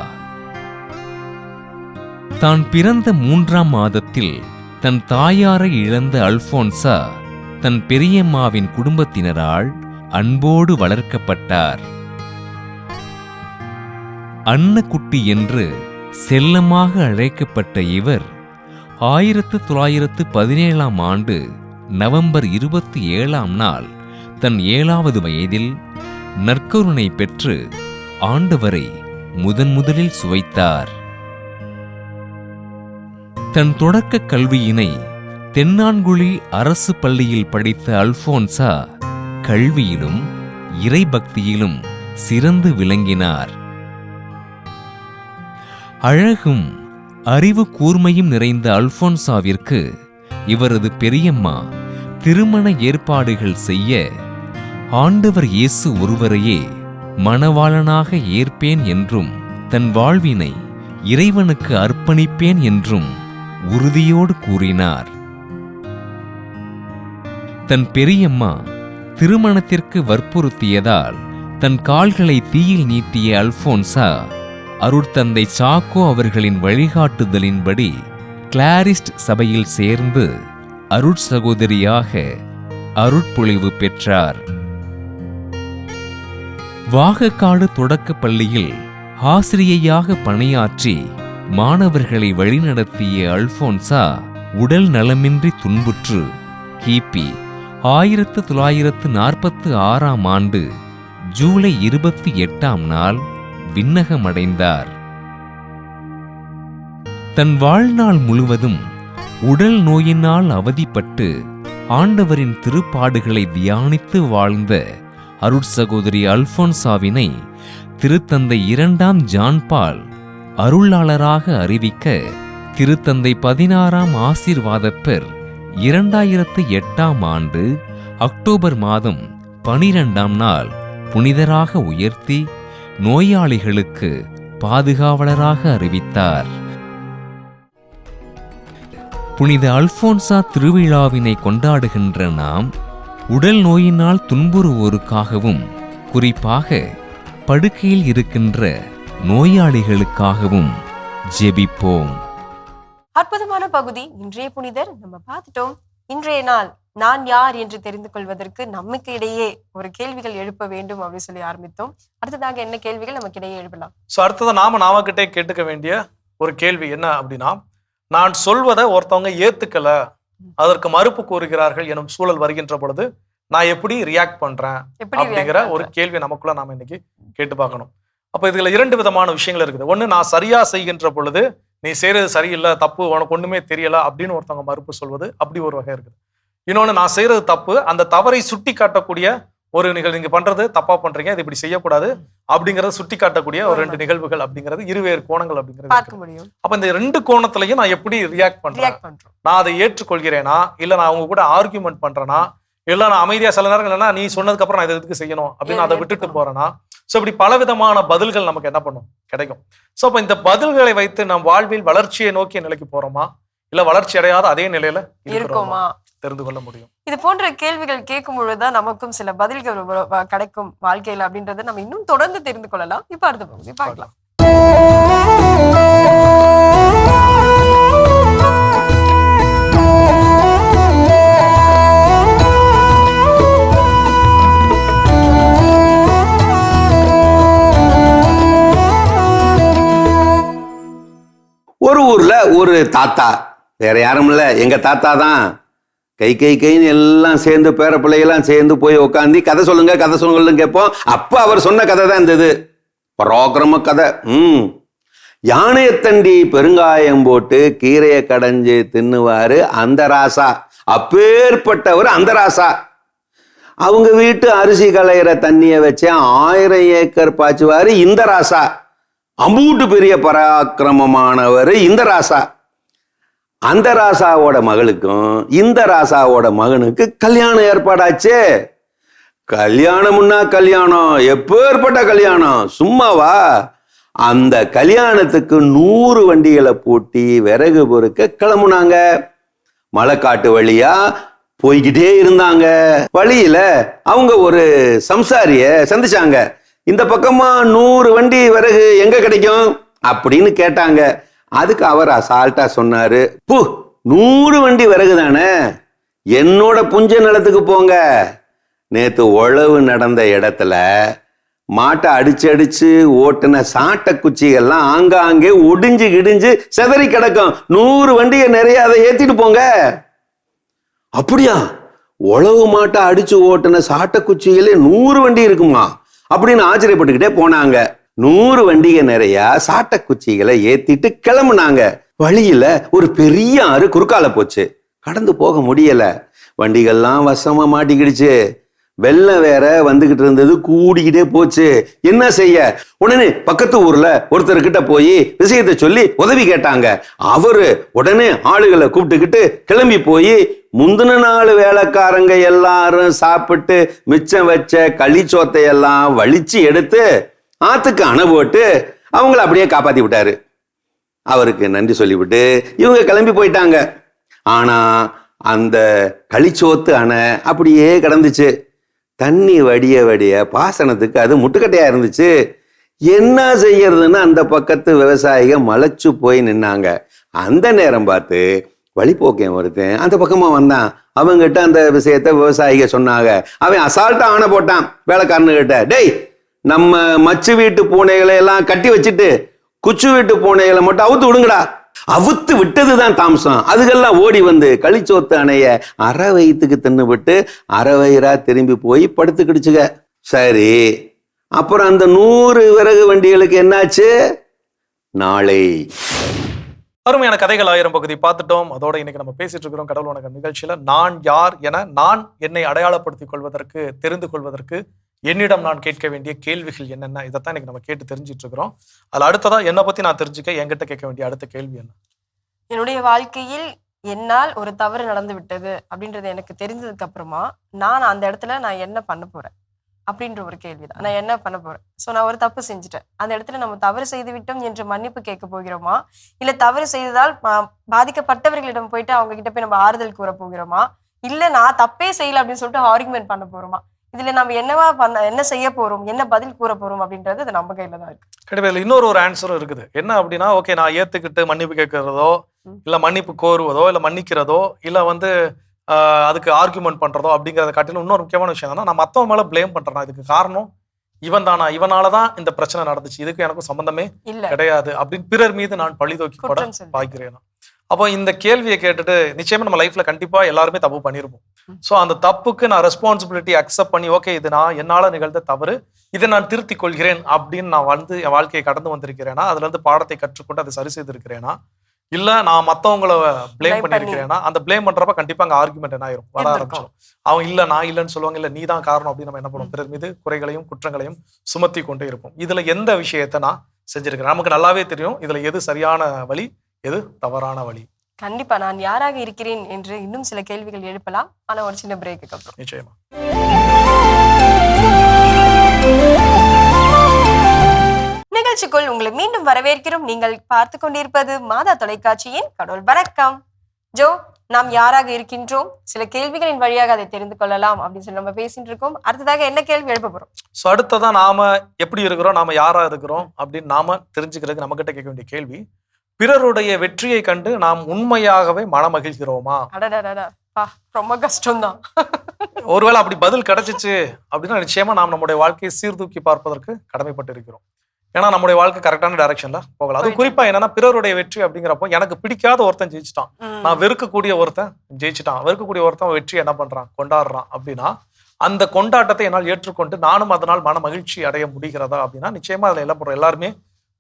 தான் பிறந்த 3ஆம் மாதத்தில் தன் தாயாரை இழந்த அல்போன்சா தன் பெரியம்மாவின் குடும்பத்தினரால் அன்போடு வளர்க்கப்பட்டார். அன்னக்குட்டி என்று செல்லமாக அழைக்கப்பட்ட இவர் 1917ஆம் ஆண்டு நவம்பர் 27ஆம் நாள் தன் 7வது வயதில் நற்கருணை பெற்று ஆண்டவரை முதலில் சுவைத்தார். தன் தொடக்க கல்வியினை தென்னான்குழி அரசு பள்ளியில் படித்த அல்போன்சா கல்வியிலும் இறைபக்தியிலும் சிறந்து விளங்கினார். அழகும் அறிவு கூர்மையும் நிறைந்த அல்போன்சாவிற்கு இவரது பெரியம்மா திருமண ஏற்பாடுகள் செய்ய ஆண்டவர் இயேசு ஒருவரையே மணவாளனாக ஏற்பேன் என்றும் தன் வாழ்வினை இறைவனுக்கு அர்ப்பணிப்பேன் என்றும் உறுதியோடு கூறினார். தன் பெரியம்மா திருமணத்திற்கு வற்புறுத்தியதால் தன் கால்களை தீயில் நீட்டிய அல்போன்சா அருட்தந்தை சாக்கோ அவர்களின் வழிகாட்டுதலின்படி கிளாரிஸ்ட் சபையில் சேர்ந்து அருட்சகோதரியாக அருட்பொழிவு பெற்றார். வாகக்காடு தொடக்கப் பள்ளியில் ஆசிரியையாக பணியாற்றி மாணவர்களை வழிநடத்திய அல்போன்சா உடல் நலமின்றி துன்புற்று கிபி 1946ஆம் ஆண்டு ஜூலை 28ஆம் நாள் விண்ணகமடைந்தார். தன் வாழ்நாள் முழுவதும் உடல் நோயினால் அவதிப்பட்டு ஆண்டவரின் திருப்பாடுகளை தியானித்து வாழ்ந்த அருட்சகோதரி அல்போன்சாவினை திருத்தந்தை 2ஆம் ஜான் பால் அருளாளராக அறிவிக்க திருத்தந்தை 16ஆம் ஆசீர்வாதப்பர் 2008ஆம் ஆண்டு அக்டோபர் மாதம் 12ஆம் நாள் புனிதராக உயர்த்தி நோயாளிகளுக்கு பாதுகாவலராக அறிவித்தார். புனித அல்போன்சா திருவிழாவினை கொண்டாடுகின்ற நாம் உடல் நோயினால் துன்புறுவோருக்காகவும் குறிப்பாக படுக்கையில் இருக்கின்ற நோயாளிகளுக்காகவும் ஜெபிப்போம். அற்புதமான பகுதி இன்றைய புனிதர் நம்ம பார்த்துட்டோம். இன்றைய நாள் நான் யார் என்று தெரிந்து கொள்வதற்கு நமக்கு இடையே ஒரு கேள்விகள் எழுப்ப வேண்டும் அப்படின்னு சொல்லி ஆரம்பித்தோம். அடுத்ததாக என்ன கேள்விகள் நமக்கு இடையே எழுப்பலாம்? ஸோ அடுத்ததான் நாமக்கிட்டே கேட்டுக்க வேண்டிய ஒரு கேள்வி என்ன அப்படின்னா, நான் சொல்வதை ஒருத்தவங்க ஏத்துக்கல, அதற்கு மறுப்பு கூறுகிறார்கள் எனும் சூழல் வருகின்ற பொழுது நான் எப்படி ரியாக்ட் பண்றேன் அப்படிங்கிற ஒரு கேள்வி நமக்குள்ள நாம இன்னைக்கு கேட்டு பார்க்கணும். அப்ப இதுல 2 விதமான விஷயங்கள் இருக்குது. ஒண்ணு, நான் சரியா செய்கின்ற பொழுது நீ செய்யறது சரியில்லை, தப்பு, உனக்கு ஒண்ணுமே தெரியல அப்படின்னு ஒருத்தவங்க மறுப்பு சொல்வது, அப்படி ஒரு வகை இருக்குது. இன்னொன்னு, நான் செய்யறது தப்பு, அந்த தவறை சுட்டி காட்டக்கூடிய ஒரு நிகழ்வு, நீங்க பண்றது தப்பா பண்றீங்க, இது இப்படி செய்யக்கூடாது அப்படிங்கறத சுட்டி காட்டக்கூடிய ஒரு 2 நிகழ்வுகள் அப்படிங்கிறது இருவேறு கோணங்கள் அப்படிங்கிறது பார்க்க முடியும். அப்ப இந்த 2 கோணத்திலையும் நான் எப்படி ரியாக்ட் பண்றேன், நான் அதை ஏற்றுக்கொள்கிறேனா, இல்ல நான் அவங்க கூட ஆர்கியூமெண்ட் பண்றேனா, இல்ல நான் அமைதியா சில நேரம் இல்லைன்னா நீ சொன்னதுக்கு அப்புறம் நான் இதை எதுக்கு செய்யணும் அப்படின்னு அதை விட்டுட்டு போறேனா. ஸோ இப்படி பலவிதமான பதில்கள் நமக்கு என்ன பண்ணும், கிடைக்கும். ஸோ அப்ப இந்த பதில்களை வைத்து நம் வாழ்வில் வளர்ச்சியை நோக்கிய நிலைக்கு போறோமா, இல்ல வளர்ச்சி அடையாத அதே நிலையில இருக்கோமா தெரிந்து கொள்ள முடியும். இது போன்ற கேள்விகள் கேட்கும் பொழுதுதான் நமக்கும் சில பதில்கள் கிடைக்கும் வாழ்க்கையில அப்படின்றத நம்ம இன்னும் தொடர்ந்து தெரிந்து கொள்ளலாம். இப்ப அடுத்த பகுதி பார்க்கலாம். ஒரு ஊர்ல ஒரு தாத்தா, வேற யாரும் இல்ல, எங்க தாத்தா தான். கைன்னு எல்லாம் சேர்ந்து பேர பிள்ளைகள்லாம் சேர்ந்து போய் உட்காந்து கதை சொல்லுங்கன்னு கேட்போம். அப்ப அவர் சொன்ன கதை தான் இருந்தது, பராக்கிரம கதை. யானையத்தண்டி பெருங்காயம் போட்டு கீரையை கடைஞ்சு தின்னுவாரு அந்த ராசா. அப்பேற்பட்டவர் அந்த ராசா. அவங்க வீட்டு அரிசி களையிற தண்ணிய வச்சு 1000 ஏக்கர் பாய்ச்சுவாரு இந்த ராசா. அம்பூட்டு பெரிய பராக்கிரமமானவர் இந்த ராசா. அந்த ராசாவோட மகளுக்கும் இந்த ராசாவோட மகனுக்கு கல்யாணம் ஏற்பாடாச்சு. கல்யாணம்னா கல்யாணம், எப்பேற்பட்ட கல்யாணம், சும்மாவா? அந்த கல்யாணத்துக்கு 100 வண்டிகளை பூட்டி விறகு பொறுக்க கிளம்புனாங்க. மலைக்காட்டு வழியா போய்கிட்டே இருந்தாங்க. வழியில அவங்க ஒரு சம்சாரிய சந்திச்சாங்க. இந்த பக்கமா 100 வண்டி விறகு எங்க கிடைக்கும் அப்படின்னு கேட்டாங்க. அதுக்கு அவர் அசால்ட்டா சொன்னாரு, 100 வண்டி விறகு தானே, என்னோட புஞ்ச நிலத்துக்கு போங்க. நேத்து உழவு நடந்த இடத்துல மாட்டை அடிச்சு ஓட்டுன சாட்டை குச்சிகள்லாம் ஆங்காங்கே ஒடிஞ்சு கிடிஞ்சு செதறி கிடக்கும். 100 வண்டியை நிறைய அதை ஏத்திட்டு போங்க. அப்படியா? உழவு மாட்டை அடிச்சு ஓட்டுன சாட்டை குச்சிகளே 100 வண்டி இருக்குமா அப்படின்னு ஆச்சரியப்பட்டுக்கிட்டே போனாங்க. 100 வண்டிகை நிறைய சாட்டை குச்சிகளை ஏத்திட்டு கிளம்புனாங்க. வழியில ஒரு பெரிய ஆறு குறுக்கால போச்சு. கடந்து போக முடியல. வண்டிகள்லாம் வசமா மாட்டிக்கிடுச்சு. வெள்ளம் வேற வந்துகிட்டு இருந்தது, கூடிக்கிட்டே போச்சு. என்ன செய்ய? உடனே பக்கத்து ஊர்ல ஒருத்தர்கிட்ட போய் விஷயத்தை சொல்லி உதவி கேட்டாங்க. அவரு உடனே ஆளுகளை கூப்பிட்டுக்கிட்டு கிளம்பி போய் முந்தின நாள் வேலைக்காரங்க எல்லாரும் சாப்பிட்டு மிச்சம் வச்ச களிச்சோத்தை எல்லாம் வலிச்சு எடுத்து ஆத்துக்கு அணை போட்டு அவங்கள அப்படியே காப்பாத்தி விட்டாரு. அவருக்கு நன்றி சொல்லிவிட்டு இவங்க கிளம்பி போயிட்டாங்க. ஆனா அந்த களிச்சோத்து அணை அப்படியே கிடந்துச்சு. தண்ணி வடிய வடிய பாசனத்துக்கு அது முட்டுக்கட்டையா இருந்துச்சு. என்ன செய்யறதுன்னு அந்த பக்கத்து விவசாயிக மலைச்சு போய் நின்னாங்க. அந்த நேரம் பார்த்து வழிபோக்கேன் ஒருத்தன் அந்த பக்கமா வந்தான். அவங்கிட்ட அந்த விஷயத்த விவசாயிக சொன்னாங்க. அவன் அசால்ட்டா ஆணை போட்டான் வேலைக்காரனுகிட்ட, டேய், நம்ம மச்சு வீட்டு பூனைகளை எல்லாம் கட்டி வச்சுட்டு குச்சு வீட்டு பூனைகளை மட்டும் அவுத்து விடுங்கடா. அவுத்து விட்டதுதான் தாம்சம். அதுக்கெல்லாம் ஓடி வந்து களிச்சோத்து அணைய அரை வயிற்றுக்கு தின்னு விட்டு அரை வயிறா திரும்பி போய் படுத்துக்கிடுச்சுங்க. சரி, அப்புறம் அந்த 100 விறகு வண்டிகளுக்கு என்னாச்சு? நாளை அருமையான கதைகள் 1000 பகுதி பார்த்துட்டோம். அதோட இன்னைக்கு நம்ம பேசிட்டு இருக்கிறோம் கடவுள் வணக்கம் நிகழ்ச்சியில நான் யார் என நான் என்னை அடையாளப்படுத்திக் கொள்வதற்கு, தெரிந்து கொள்வதற்கு என்னிடம் நான் கேட்க வேண்டிய கேள்விகள் என்னென்ன, இதைத்தான் இன்னைக்கு நம்ம கேட்டு தெரிஞ்சிட்டு இருக்கிறோம். அதுல அடுத்ததா என்னை பத்தி நான் தெரிஞ்சுக்க என்கிட்ட கேட்க வேண்டிய அடுத்த கேள்வி என்ன? என்னுடைய வாழ்க்கையில் என்னால் ஒரு தவறு நடந்து விட்டது அப்படின்றது எனக்கு தெரிஞ்சதுக்கு அப்புறமா நான் அந்த இடத்துல நான் என்ன பண்ண போறேன் அப்படின்ற ஒரு கேள்விதான். நான் என்ன பண்ண போறேன்? ஸோ நான் ஒரு தப்பு செஞ்சுட்டேன், அந்த இடத்துல நம்ம தவறு செய்து விட்டோம் என்று மன்னிப்பு கேட்க போகிறோமா, இல்ல தவறு செய்ததால் பாதிக்கப்பட்டவர்களிடம் போயிட்டு அவங்க கிட்ட போய் நம்ம ஆறுதல் கூற போகிறோமா, இல்ல நான் தப்பே செய்யல அப்படின்னு சொல்லிட்டு ஆர்குமெண்ட் பண்ண போறோமா? இதுல நம்ம என்ன செய்ய போறோம், என்ன பதில் கூற போறோம் அப்படின்றது அது நம்ம கையில தான் இருக்கு. கிடையாது. இன்னொரு ஆன்சரும் இருக்குது. என்ன அப்படின்னா, ஓகே நான் ஏத்துக்கிட்டு மன்னிப்பு கேட்கறதோ, இல்ல மன்னிப்பு கோருவதோ, இல்ல மன்னிக்கிறதோ, இல்ல அதுக்கு ஆர்குமெண்ட் பண்றதோ அப்படிங்கறத காட்டிலும் இன்னொரு முக்கியமான விஷயம் என்னன்னா, நான் மத்தவங்க மேல பிளேம் பண்றேன். இதுக்கு காரணம் இவன் தானா, இவனாலதான் இந்த பிரச்சனை நடந்துச்சு, இதுக்கு எனக்கும் சம்பந்தமே கிடையாது அப்படின்னு பிறர் மீது நான் பழி தூக்கி போட பாய்க்கிறேன். அப்போ இந்த கேள்வியை கேட்டுட்டு நிச்சயமா நம்ம லைஃப்ல கண்டிப்பா எல்லாருமே தப்பு பண்ணிருப்போம். ஸோ அந்த தப்புக்கு நான் ரெஸ்பான்சிபிலிட்டி அக்செப்ட் பண்ணி, ஓகே இது நான் என்னால நிகழ்ந்த தவறு, இதை நான் திருத்திக் கொள்கிறேன் அப்படின்னு நான் என் வாழ்க்கையை கடந்து வந்திருக்கிறேனா, அதுல இருந்து பாடத்தை கற்றுக்கொண்டு அதை சரி செய்திருக்கிறேனா, இல்ல நான் மத்தவங்களை பிளேம் பண்ணிருக்கிறேன்னா, அந்த பிளேம் பண்றப்ப கண்டிப்பா அங்க ஆர்குமெண்ட் என்ன ஆயிரும், வர ஆரம்பிச்சிடும். அவங்க இல்ல நான் இல்லைன்னு சொல்லுவாங்க, இல்ல நீ தான் காரணம் அப்படின்னு நம்ம என்ன பண்ணுவோம், பிறர் மீது குறைகளையும் குற்றங்களையும் சுமத்தி கொண்டே இருப்போம். இதுல எந்த விஷயத்தை நான் செஞ்சிருக்கிறேன்? நமக்கு நல்லாவே தெரியும் இதுல எது சரியான வழி, எது தவறான வழி. கண்டிப்பா நான் யாராக இருக்கிறேன் என்று இன்னும் சில கேள்விகள் எழுப்பலாம், ஆனா ஒரு சின்ன பிரேக்கு அப்புறம். நிச்சயமா. நிகழ்ச்சிக்குள் உங்களை மீண்டும் வரவேற்கிறோம். நீங்கள் பார்த்து கொண்டிருப்பது மாதா தொலைக்காட்சியின் கடவுள் வணக்கம். ஜோ, நாம் யாராக இருக்கின்றோம், சில கேள்விகளின் வழியாக அதை தெரிந்து கொள்ளலாம் அப்படின்னு சொல்லி நம்ம பேசிட்டு இருக்கோம். அடுத்ததாக என்ன கேள்வி எழுப்ப போறோம்? ஸோ அடுத்ததான் நாம எப்படி இருக்கிறோம், நாம யாரா இருக்கிறோம் அப்படின்னு நாம தெரிஞ்சுக்கிறதுக்கு நம்ம கிட்ட கேட்க வேண்டிய கேள்வி, பிறருடைய வெற்றியை கண்டு நாம் உண்மையாகவே மனமகிழ்கிறோமா? ரொம்ப கஷ்டம்தான். ஒருவேளை அப்படி பதில் கிடைச்சிச்சு அப்படின்னா நிச்சயமா நாம் நம்முடைய வாழ்க்கையை சீர்தூக்கி பார்ப்பதற்கு கடமைப்பட்டு இருக்கிறோம். ஏன்னா நம்முடைய வாழ்க்கை கரெக்டான டைரக்ஷன்ல போகலாம். அது குறிப்பா என்னன்னா, பிறருடைய வெற்றி அப்படிங்கிறப்போ எனக்கு பிடிக்காத ஒருத்தன் ஜெயிச்சிட்டான், நான் வெறுக்கக்கூடிய ஒருத்தன் ஜெயிச்சிட்டான், வெறுக்கக்கூடிய ஒருத்தன் வெற்றி என்ன பண்றான், கொண்டாடுறான் அப்படின்னா, அந்த கொண்டாட்டத்தை என்னால் ஏற்றுக்கொண்டு நானும் அதனால் மன மகிழ்ச்சி அடைய முடிகிறதா அப்படின்னா நிச்சயமா அதுல எல்லாம் போறோம், எல்லாருமே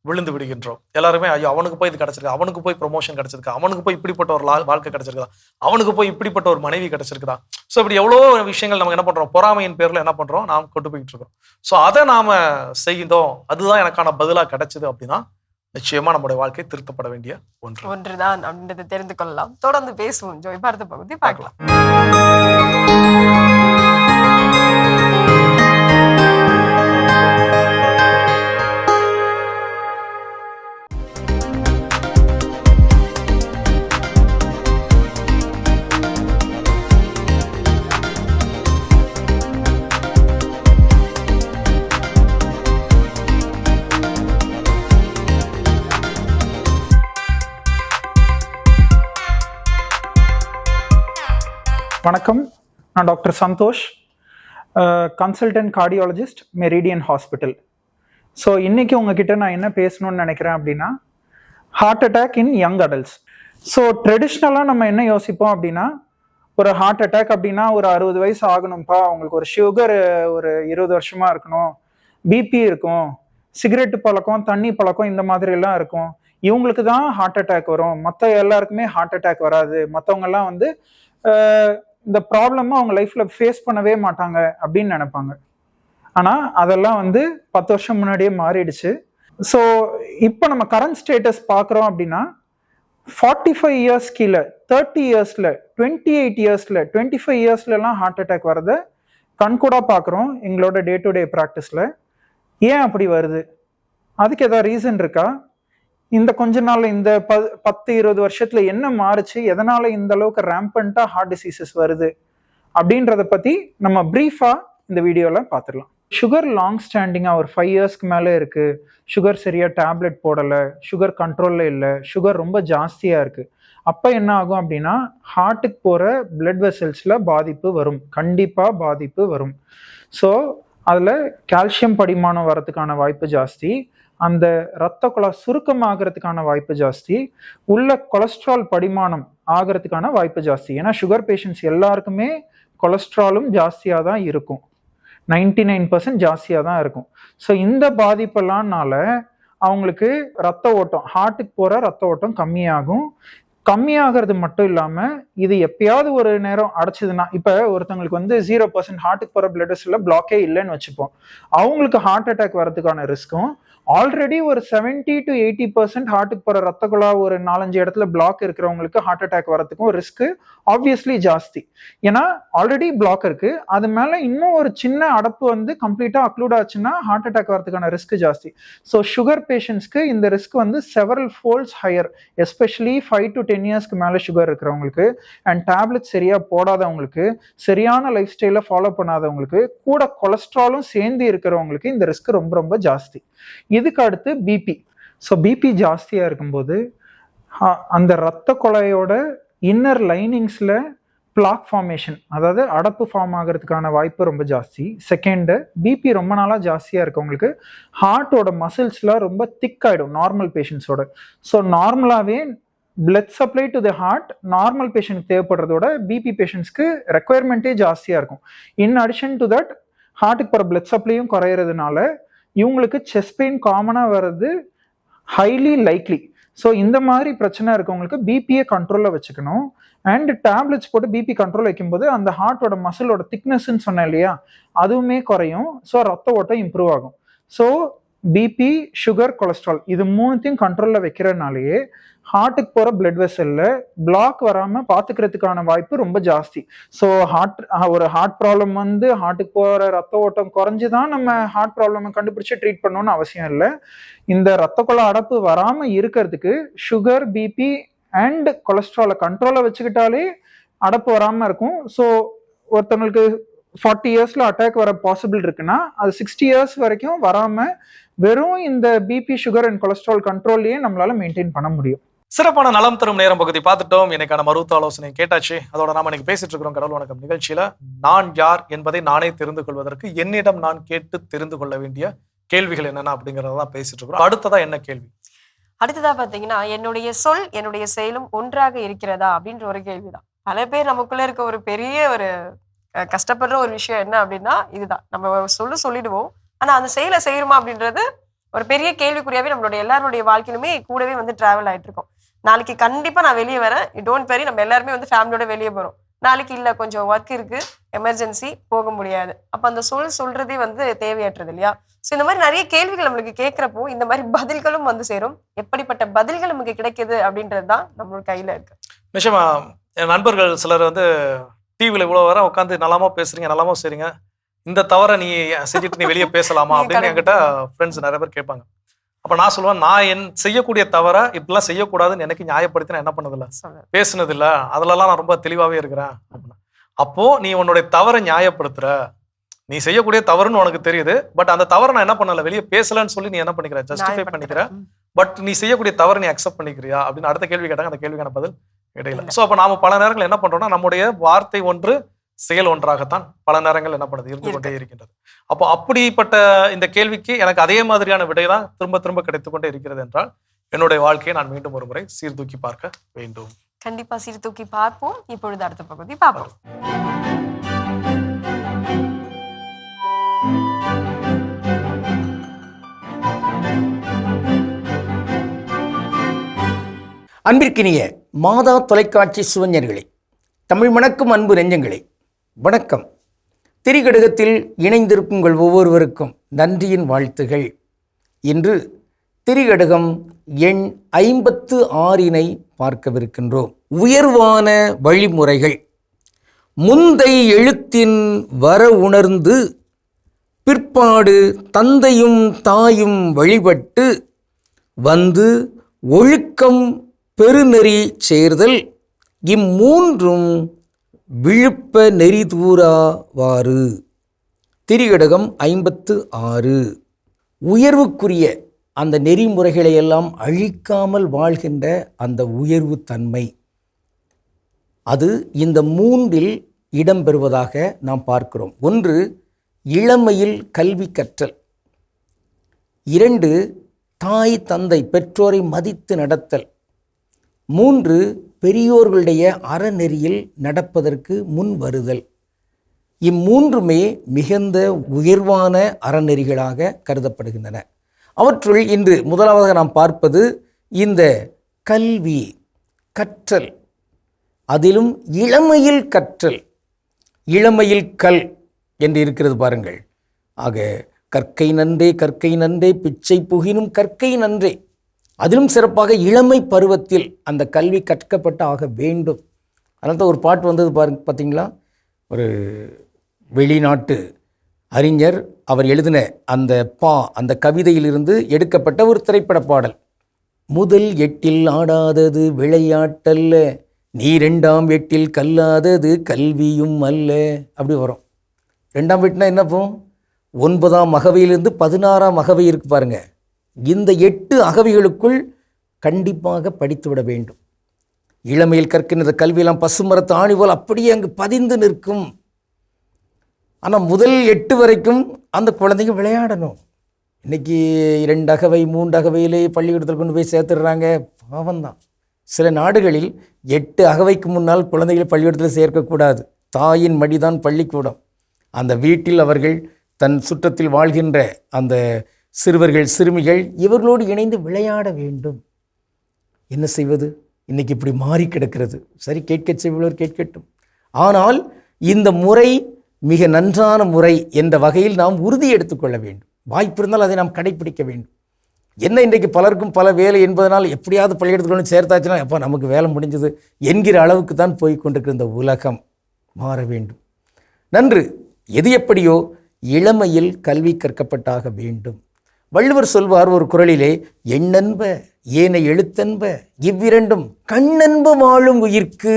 விழுந்து விடுகின்றோம். எல்லாருமே ஐயோ அவனுக்கு போய் இது கிடைச்சிருக்கு, அவனுக்கு போய் ப்ரொமோஷன் கிடைச்சிருக்கு, அவனுக்கு போய் இப்படிப்பட்ட ஒரு வாழ்க்கை கிடைச்சிருக்குதா, அவனுக்கு போய் இப்படிப்பட்ட ஒரு மனைவி கிடைச்சிருக்குதா. ஸோ இப்படி எவ்வளோ விஷயங்கள் நம்ம என்ன பண்றோம், பொறாமையின் பேர்ல என்ன பண்றோம், நாம் கொண்டு போயிட்டு இருக்கோம். ஸோ அதை நாம செய்தோம், அதுதான் எனக்கான பதிலா கிடைச்சது அப்படின்னா நிச்சயமா நம்முடைய வாழ்க்கை திருத்தப்பட வேண்டிய ஒன்றுதான் அப்படின்றத தெரிந்து கொள்ளலாம். தொடர்ந்து பேசுவோம் ஜோய், அடுத்த பகுதி பார்க்கலாம். வணக்கம், நான் doctor Santhosh, consultant cardiologist, Meridian hospital. So இன்றைக்கி உங்ககிட்ட நான் என்ன பேசணும்னு நினைக்கிறேன் அப்படின்னா, heart attack in young adults. So ட்ரெடிஷ்னலாக நம்ம என்ன யோசிப்போம் அப்படின்னா, ஒரு ஹார்ட் அட்டாக் அப்படின்னா ஒரு 60 வயசு ஆகணும்ப்பா, அவங்களுக்கு ஒரு சுகர் ஒரு 20 வருஷமாக இருக்கணும், பிபி இருக்கும், சிகரெட்டு பழக்கம், தண்ணி பழக்கம், இந்த மாதிரிலாம் இருக்கும், இவங்களுக்கு தான் ஹார்ட் அட்டாக் வரும், மற்ற எல்லாருக்குமே ஹார்ட் அட்டாக் வராது, மற்றவங்கெல்லாம் இந்த ப்ராப்ளமாக அவங்க லைஃப்பில் ஃபேஸ் பண்ணவே மாட்டாங்க அப்படின்னு நினைப்பாங்க. ஆனால் அதெல்லாம் 10 வருஷம் முன்னாடியே மாறிடுச்சு. ஸோ இப்போ நம்ம கரண்ட் ஸ்டேட்டஸ் பார்க்குறோம் அப்படின்னா, 45 இயர்ஸ் கீழே, 30 இயர்ஸில், 28 இயர்ஸில், 25 இயர்ஸ்லலாம் ஹார்ட் அட்டாக் வரதை கண்கூடா பார்க்குறோம் எங்களோட டே டு டே ப்ராக்டிஸில். ஏன் அப்படி வருது? அதுக்கு ஏதாவது ரீசன் இருக்கா? இந்த கொஞ்ச நாள், இந்த 10-20 வருஷத்துல என்ன மாறுச்சு, எதனால இந்த அளவுக்கு ரேம்பண்டா ஹார்ட் டிசீசஸ் வருது அப்படின்றத பத்தி நம்ம பிரீஃபா இந்த வீடியோல பார்த்துடலாம். சுகர் லாங் ஸ்டாண்டிங்கா ஒரு 5 இயர்ஸ்க்கு மேலே இருக்கு, சுகர் சரியா டேப்லெட் போடலை, சுகர் கண்ட்ரோல்ல இல்லை, சுகர் ரொம்ப ஜாஸ்தியா இருக்கு, அப்போ என்ன ஆகும் அப்படின்னா ஹார்ட்டுக்கு போகிற பிளட் வெசல்ஸில் பாதிப்பு வரும், கண்டிப்பாக பாதிப்பு வரும். ஸோ அதில் கால்சியம் படிமானம் வரதுக்கான வாய்ப்பு ஜாஸ்தி, அந்த இரத்த குழாய் சுருக்கமாகறதுக்கான வாய்ப்பு ஜாஸ்தி, உள்ள கொலஸ்ட்ரால் படிமானம் ஆகிறதுக்கான வாய்ப்பு ஜாஸ்தி. ஏன்னா சுகர் பேஷண்ட்ஸ் எல்லாருக்குமே கொலஸ்ட்ராலும் ஜாஸ்தியாக தான் இருக்கும், 99% ஜாஸ்தியாக தான் இருக்கும். ஸோ இந்த பாதிப்பெல்லாம்னால அவங்களுக்கு ரத்த ஓட்டம், ஹார்ட்டுக்கு போகிற ரத்த ஓட்டம் கம்மியாகும். கம்மியாகிறது மட்டும் இல்லாமல் இது எப்பயாவது ஒரு நேரம் அடைச்சதுன்னா, இப்போ ஒருத்தவங்களுக்கு வந்து 0% ஹார்ட்டுக்கு போகிற பிளட் வெசல்ல பிளாக்கே இல்லைன்னு வச்சுப்போம், அவங்களுக்கு ஹார்ட் அட்டாக் வரதுக்கான ரிஸ்க்கும் ஆல்ரெடி ஒரு 70 to 80% ஹார்ட்டுக்கு போகிற ரத்த குழா ஒரு 4-5 இடத்துல பிளாக் இருக்கிறவங்களுக்கு ஹார்ட் அட்டாக் வரதுக்கும் ரிஸ்க்கு ஆப்வியஸ்லி ஜாஸ்தி. ஏன்னா ஆல்ரெடி பிளாக் இருக்கு, அது மேலே இன்னும் ஒரு சின்ன அடப்பு வந்து கம்ப்ளீட்டாக அக்ளூட் ஆச்சுன்னா ஹார்ட் அட்டாக் வரதுக்கான ரிஸ்க் ஜாஸ்தி. ஸோ சுகர் பேஷண்ட்ஸ்க்கு இந்த ரிஸ்க் வந்து several folds higher, especially 5 to 10 இயர்ஸ்க்கு மேலே சுகர் இருக்கிறவங்களுக்கு, அண்ட் டேப்லெட் சரியாக போடாதவங்களுக்கு, சரியான லைஃப் ஸ்டைலை ஃபாலோ பண்ணாதவங்களுக்கு, கூட கொலஸ்ட்ராலும் சேர்ந்து இருக்கிறவங்களுக்கு இந்த ரிஸ்க் ரொம்ப ரொம்ப ஜாஸ்தி. இதுக்கு அடுத்து பிபி. ஸோ பிபி ஜாஸ்தியாக இருக்கும்போது அந்த இரத்த குழாயோட இன்னர் லைனிங்ஸில் பிளாக் ஃபார்மேஷன், அதாவது அடப்பு ஃபார்ம் ஆகிறதுக்கான வாய்ப்பு ரொம்ப ஜாஸ்தி. செகண்டு, பிபி ரொம்ப நாளாக ஜாஸ்தியாக இருக்கவங்களுக்கு ஹார்ட்டோட மசில்ஸ்லாம் ரொம்ப திக் ஆகிடும் நார்மல் பேஷண்ட்ஸோட. ஸோ நார்மலாகவே blood supply to the heart normal பேஷண்ட்க்கு தேவைப்படுறதோட பிபி பேஷண்ட்ஸ்க்கு ரெக்குயர்மெண்ட்டே ஜாஸ்தியாக இருக்கும். இன் அடிஷன் டு தட் ஹார்ட்டுக்கு போகிற பிளட் சப்ளையும் குறையிறதுனால இவங்களுக்கு செஸ்ட் பெயின் காமனாக வர்றது ஹைலி லைக்லி. ஸோ இந்த மாதிரி பிரச்சனை இருக்கவங்களுக்கு பிபியை கண்ட்ரோலில் வச்சுக்கணும். அண்ட் டேப்லெட்ஸ் போட்டு பிபி கண்ட்ரோல் வைக்கும்போது அந்த ஹார்ட்டோட மசிலோட திக்னஸ்ன்னு சொன்னேன் இல்லையா, அதுவுமே குறையும். ஸோ ரத்த ஓட்டம் இம்ப்ரூவ் ஆகும். ஸோ பிபி, சுகர், கொலஸ்ட்ரால் இது மூணுத்தையும் கண்ட்ரோலில் வைக்கிறதுனாலேயே ஹார்ட்டுக்கு போகிற பிளட் வெசலில் பிளாக் வராமல் பார்த்துக்கிறதுக்கான வாய்ப்பு ரொம்ப ஜாஸ்தி. ஸோ ஒரு ஹார்ட் ப்ராப்ளம் வந்து ஹார்ட்டுக்கு போகிற ரத்த ஓட்டம் குறைஞ்சி தான் நம்ம ஹார்ட் ப்ராப்ளமை கண்டுபிடிச்சி ட்ரீட் பண்ணணும்னு அவசியம் இல்லை. இந்த ரத்த குழாய் அடப்பு வராமல் இருக்கிறதுக்கு சுகர், பிபி அண்ட் கொலஸ்ட்ராலை கண்ட்ரோலில் வச்சுக்கிட்டாலே அடப்பு வராமல் இருக்கும். ஸோ ஒருத்தவங்களுக்கு 40 இயர்ஸில் அட்டாக் வர பாசிபிள் இருக்குன்னா அது 60 இயர்ஸ் வரைக்கும் வராமல் வெறும் இந்த பிபி, சுகர் அண்ட் கொலஸ்ட்ரால் கண்ட்ரோல்லையே நம்மளால மெயின்டைன் பண்ண முடியும். சிறப்பான நலம் தரும் நேரம் பகுதி பார்த்துட்டோம். எனக்கான மருத்துவ ஆலோசனை கேட்டாச்சு. அதோட நாம இன்னைக்கு பேசிட்டு இருக்கிறோம் கடவுள் வணக்கம் நிகழ்ச்சியில நான் யார் என்பதை நானே தெரிந்து கொள்வதற்கு என்னிடம் நான் கேட்டு தெரிந்து கொள்ள வேண்டிய கேள்விகள் என்னென்ன அப்படிங்கறதான் பேசிட்டு இருக்கிறோம். அடுத்ததா என்ன கேள்வி? அடுத்ததா பாத்தீங்கன்னா, என்னுடைய சொல் என்னுடைய செயலும் ஒன்றாக இருக்கிறதா அப்படின்ற ஒரு கேள்விதான். பல பேர் நமக்குள்ள இருக்க ஒரு பெரிய ஒரு கஷ்டப்படுற ஒரு விஷயம் என்ன அப்படின்னா இதுதான். நம்ம ஒரு சொல்லிடுவோம், ஆனா அந்த செயலை செய்யணுமா அப்படின்றது ஒரு பெரிய கேள்விக்குறியாவே நம்மளுடைய எல்லாருடைய வாழ்க்கையிலுமே கூடவே வந்து டிராவல் ஆயிட்டு இருக்கோம். நாளைக்கு கண்டிப்பா நான் வெளியே வரேன், டோன்ட் வெரி, நம்ம எல்லாருமே வந்து ஃபேமிலியோட வெளியே போறோம். நாளைக்கு இல்ல கொஞ்சம் ஒர்க் இருக்கு, எமர்ஜென்சி, போக முடியாது. அப்ப அந்த சொல்றதே வந்து தேவையற்றது இல்லையா? ஸோ இந்த மாதிரி நிறைய கேள்விகள் நம்மளுக்கு கேட்கிறப்போ இந்த மாதிரி பதில்களும் வந்து சேரும். எப்படிப்பட்ட பதில்கள் நமக்கு கிடைக்குது அப்படின்றது தான் நம்மளோட கையில இருக்கு. நிச்சயமா என் நண்பர்கள் சிலர் வந்து டிவியில் இவ்வளோ வர உட்காந்து நல்லாமா பேசுறீங்க, நல்லாமா செய்றீங்க, இந்த தவறை நீ செஞ்சுட்டு நீ வெளியே பேசலாமா அப்படின்னு என்கிட்ட ஃப்ரெண்ட்ஸ் நிறைய பேர் கேட்பாங்க. அப்போ நான் சொல்லுவேன், நான் செய்யக்கூடிய தவறை இப்படிலாம் செய்யக்கூடாதுன்னு எனக்கு நியாயப்படுத்தி நான் என்ன பண்ணதில்லை, பேசுனதில்லை, அதுலலாம் நான் ரொம்ப தெளிவாகவே இருக்கிறேன் அப்படின்னா. அப்போ நீ உன்னுடைய தவறை நியாயப்படுத்துற, நீ செய்யக்கூடிய தவறுன்னு உனக்கு தெரியுது, பட் அந்த தவறை நான் என்ன பண்ணல, வெளியே பேசலன்னு சொல்லி நீ என்ன பண்ணிக்கிற, ஜஸ்டிஃபை பண்ணிக்கிற, பட் நீ செய்யக்கூடிய தவறை நீ அக்செப்ட் பண்ணிக்கிறியா அப்படின்னு அடுத்த கேள்வி கேட்டாங்க. அந்த கேள்விக்கான பதில் இடையில. ஸோ அப்போ நாம பல நேரங்கள் என்ன பண்றோம்னா, நம்முடைய வார்த்தை ஒன்று செயல் ஒன்றாகத்தான் பல நேரங்கள் என்ன பண்ணுது, இருந்து கொண்டே இருக்கின்றது. அப்போ அப்படிப்பட்ட இந்த கேள்விக்கு எனக்கு அதே மாதிரியான விடை தான் திரும்ப திரும்ப கிடைத்துக் கொண்டே இருக்கிறது என்றால் என்னுடைய வாழ்க்கையை நான் மீண்டும் ஒரு முறை சீர்தூக்கி பார்க்க வேண்டும். கண்டிப்பா சீர்தூக்கி பார்ப்போம். இப்பொழுது அடுத்த பகுதி பார்ப்போம். அன்பிற்கினிய மாதா தொலைக்காட்சி சுவஞ்சர்களே, தமிழ் மணக்கும் அன்பு நெஞ்சங்களே, வணக்கம். திரிகடுகத்தில் இணைந்திருக்கும் உங்கள் ஒவ்வொருவருக்கும் நன்றியின் வாழ்த்துகள். இன்று திரிகடுகம் எண் 56 பார்க்கவிருக்கின்றோம். உயர்வான வழிமுறைகள். முந்தை எழுத்தின் வர உணர்ந்து பிற்பாடு தந்தையும் தாயும் வழிபட்டு வந்து ஒழுக்கம் பெருநெறி சேர்தல், இம்மூன்றும் விழுப்ப நெறிதூராவாறு. திரிகடகம் 56. உயர்வுக்குரிய அந்த நெறிமுறைகளை எல்லாம் அழிக்காமல் வாழ்கின்ற அந்த உயர்வு தன்மை, அது இந்த 3 இடம்பெறுவதாக நாம் பார்க்கிறோம். 1, இளமையில் கல்வி கற்றல். 2, தாய் தந்தை பெற்றோரை மதித்து நடத்தல். 3, பெரியோர்களுடைய அறநெறியில் நடப்பதற்கு முன் வருதல். இம்மூன்றுமே மிகுந்த உயர்வான அறநெறிகளாக கருதப்படுகின்றன. அவற்றுள் இன்று முதலாவதாக நாம் பார்ப்பது இந்த கல்வி, கற்றல். அதிலும் இளமையில் கற்றல், இளமையில் கல் என்று இருக்கிறது பாருங்கள். ஆக கற்கை நன்றே கற்கை நன்றே பிச்சை புகினும் கற்கை நன்றே. அதிலும் சிறப்பாக இளமை பருவத்தில் அந்த கல்வி கற்கப்பட்டு ஆக வேண்டும். அதனால தான் ஒரு பாட்டு வந்தது பாருங்க, பார்த்தீங்களா? ஒரு வெளிநாட்டு அறிஞர் அவர் எழுதின அந்த கவிதையிலிருந்து எடுக்கப்பட்ட ஒரு திரைப்பட பாடல். முதல் எட்டில் ஆடாதது விளையாட்டல்ல, நீ 2ஆம் எட்டில் கல்லாதது கல்வியும் அல்ல. அப்படி வரும். 2ஆம் எட்டுனா என்னப்போ? 9ஆம் அகவையிலிருந்து 16ஆம் அகவை இருக்கு பாருங்க. இந்த 8 அகவைகளுக்குள் கண்டிப்பாக படித்து விட வேண்டும். இளமையில் கற்கின்ற கல்வியெல்லாம் பசுமரத்து ஆணி போல் அப்படியே அங்கு பதிந்து நிற்கும். ஆனால் முதல் 8 வரைக்கும் அந்த குழந்தைங்க விளையாடணும். இன்றைக்கி 2 அகவை 3 அகவையிலே பள்ளிக்கூடத்தில் கொண்டு போய் சேர்த்துடுறாங்க. பாவம்தான். சில நாடுகளில் 8 அகவைக்கு முன்னால் குழந்தைகளை பள்ளிக்கூடத்தில் சேர்க்கக்கூடாது. தாயின் மடிதான் பள்ளிக்கூடம். அந்த வீட்டில் அவர்கள் தன் சுற்றத்தில் வாழ்கின்ற அந்த சிறுவர்கள் சிறுமிகள் இவர்களோடு இணைந்து விளையாட வேண்டும். என்ன செய்வது? இன்னைக்கு இப்படி மாறி கிடக்கிறது. சரி, கேட்க செய்வளர் கேட்கட்டும். ஆனால் இந்த முறை மிக நன்றான முறை என்ற வகையில் நாம் உறுதி எடுத்துக்கொள்ள வேண்டும். வாய்ப்பு இருந்தால் அதை நாம் கடைபிடிக்க வேண்டும். என்ன இன்றைக்கு பலருக்கும் பல வேலை என்பதனால் எப்படியாவது பள்ளிக்கூடத்துக்கு சேர்த்தாச்சுன்னா எப்போ நமக்கு வேலை முடிஞ்சது என்கிற அளவுக்கு தான் போய் கொண்டிருக்கிற இந்த உலகம் மாற வேண்டும். நன்று. எது எப்படியோ இளமையில் கல்வி கற்கப்பட்டாக வேண்டும். வள்ளுவர் சொல்வார் ஒரு குறளிலே, எண்ணென்ப ஏனை எழுத்தென்ப இவ்விரண்டும் கண்ணென்ப வாழும் உயிர்க்கு.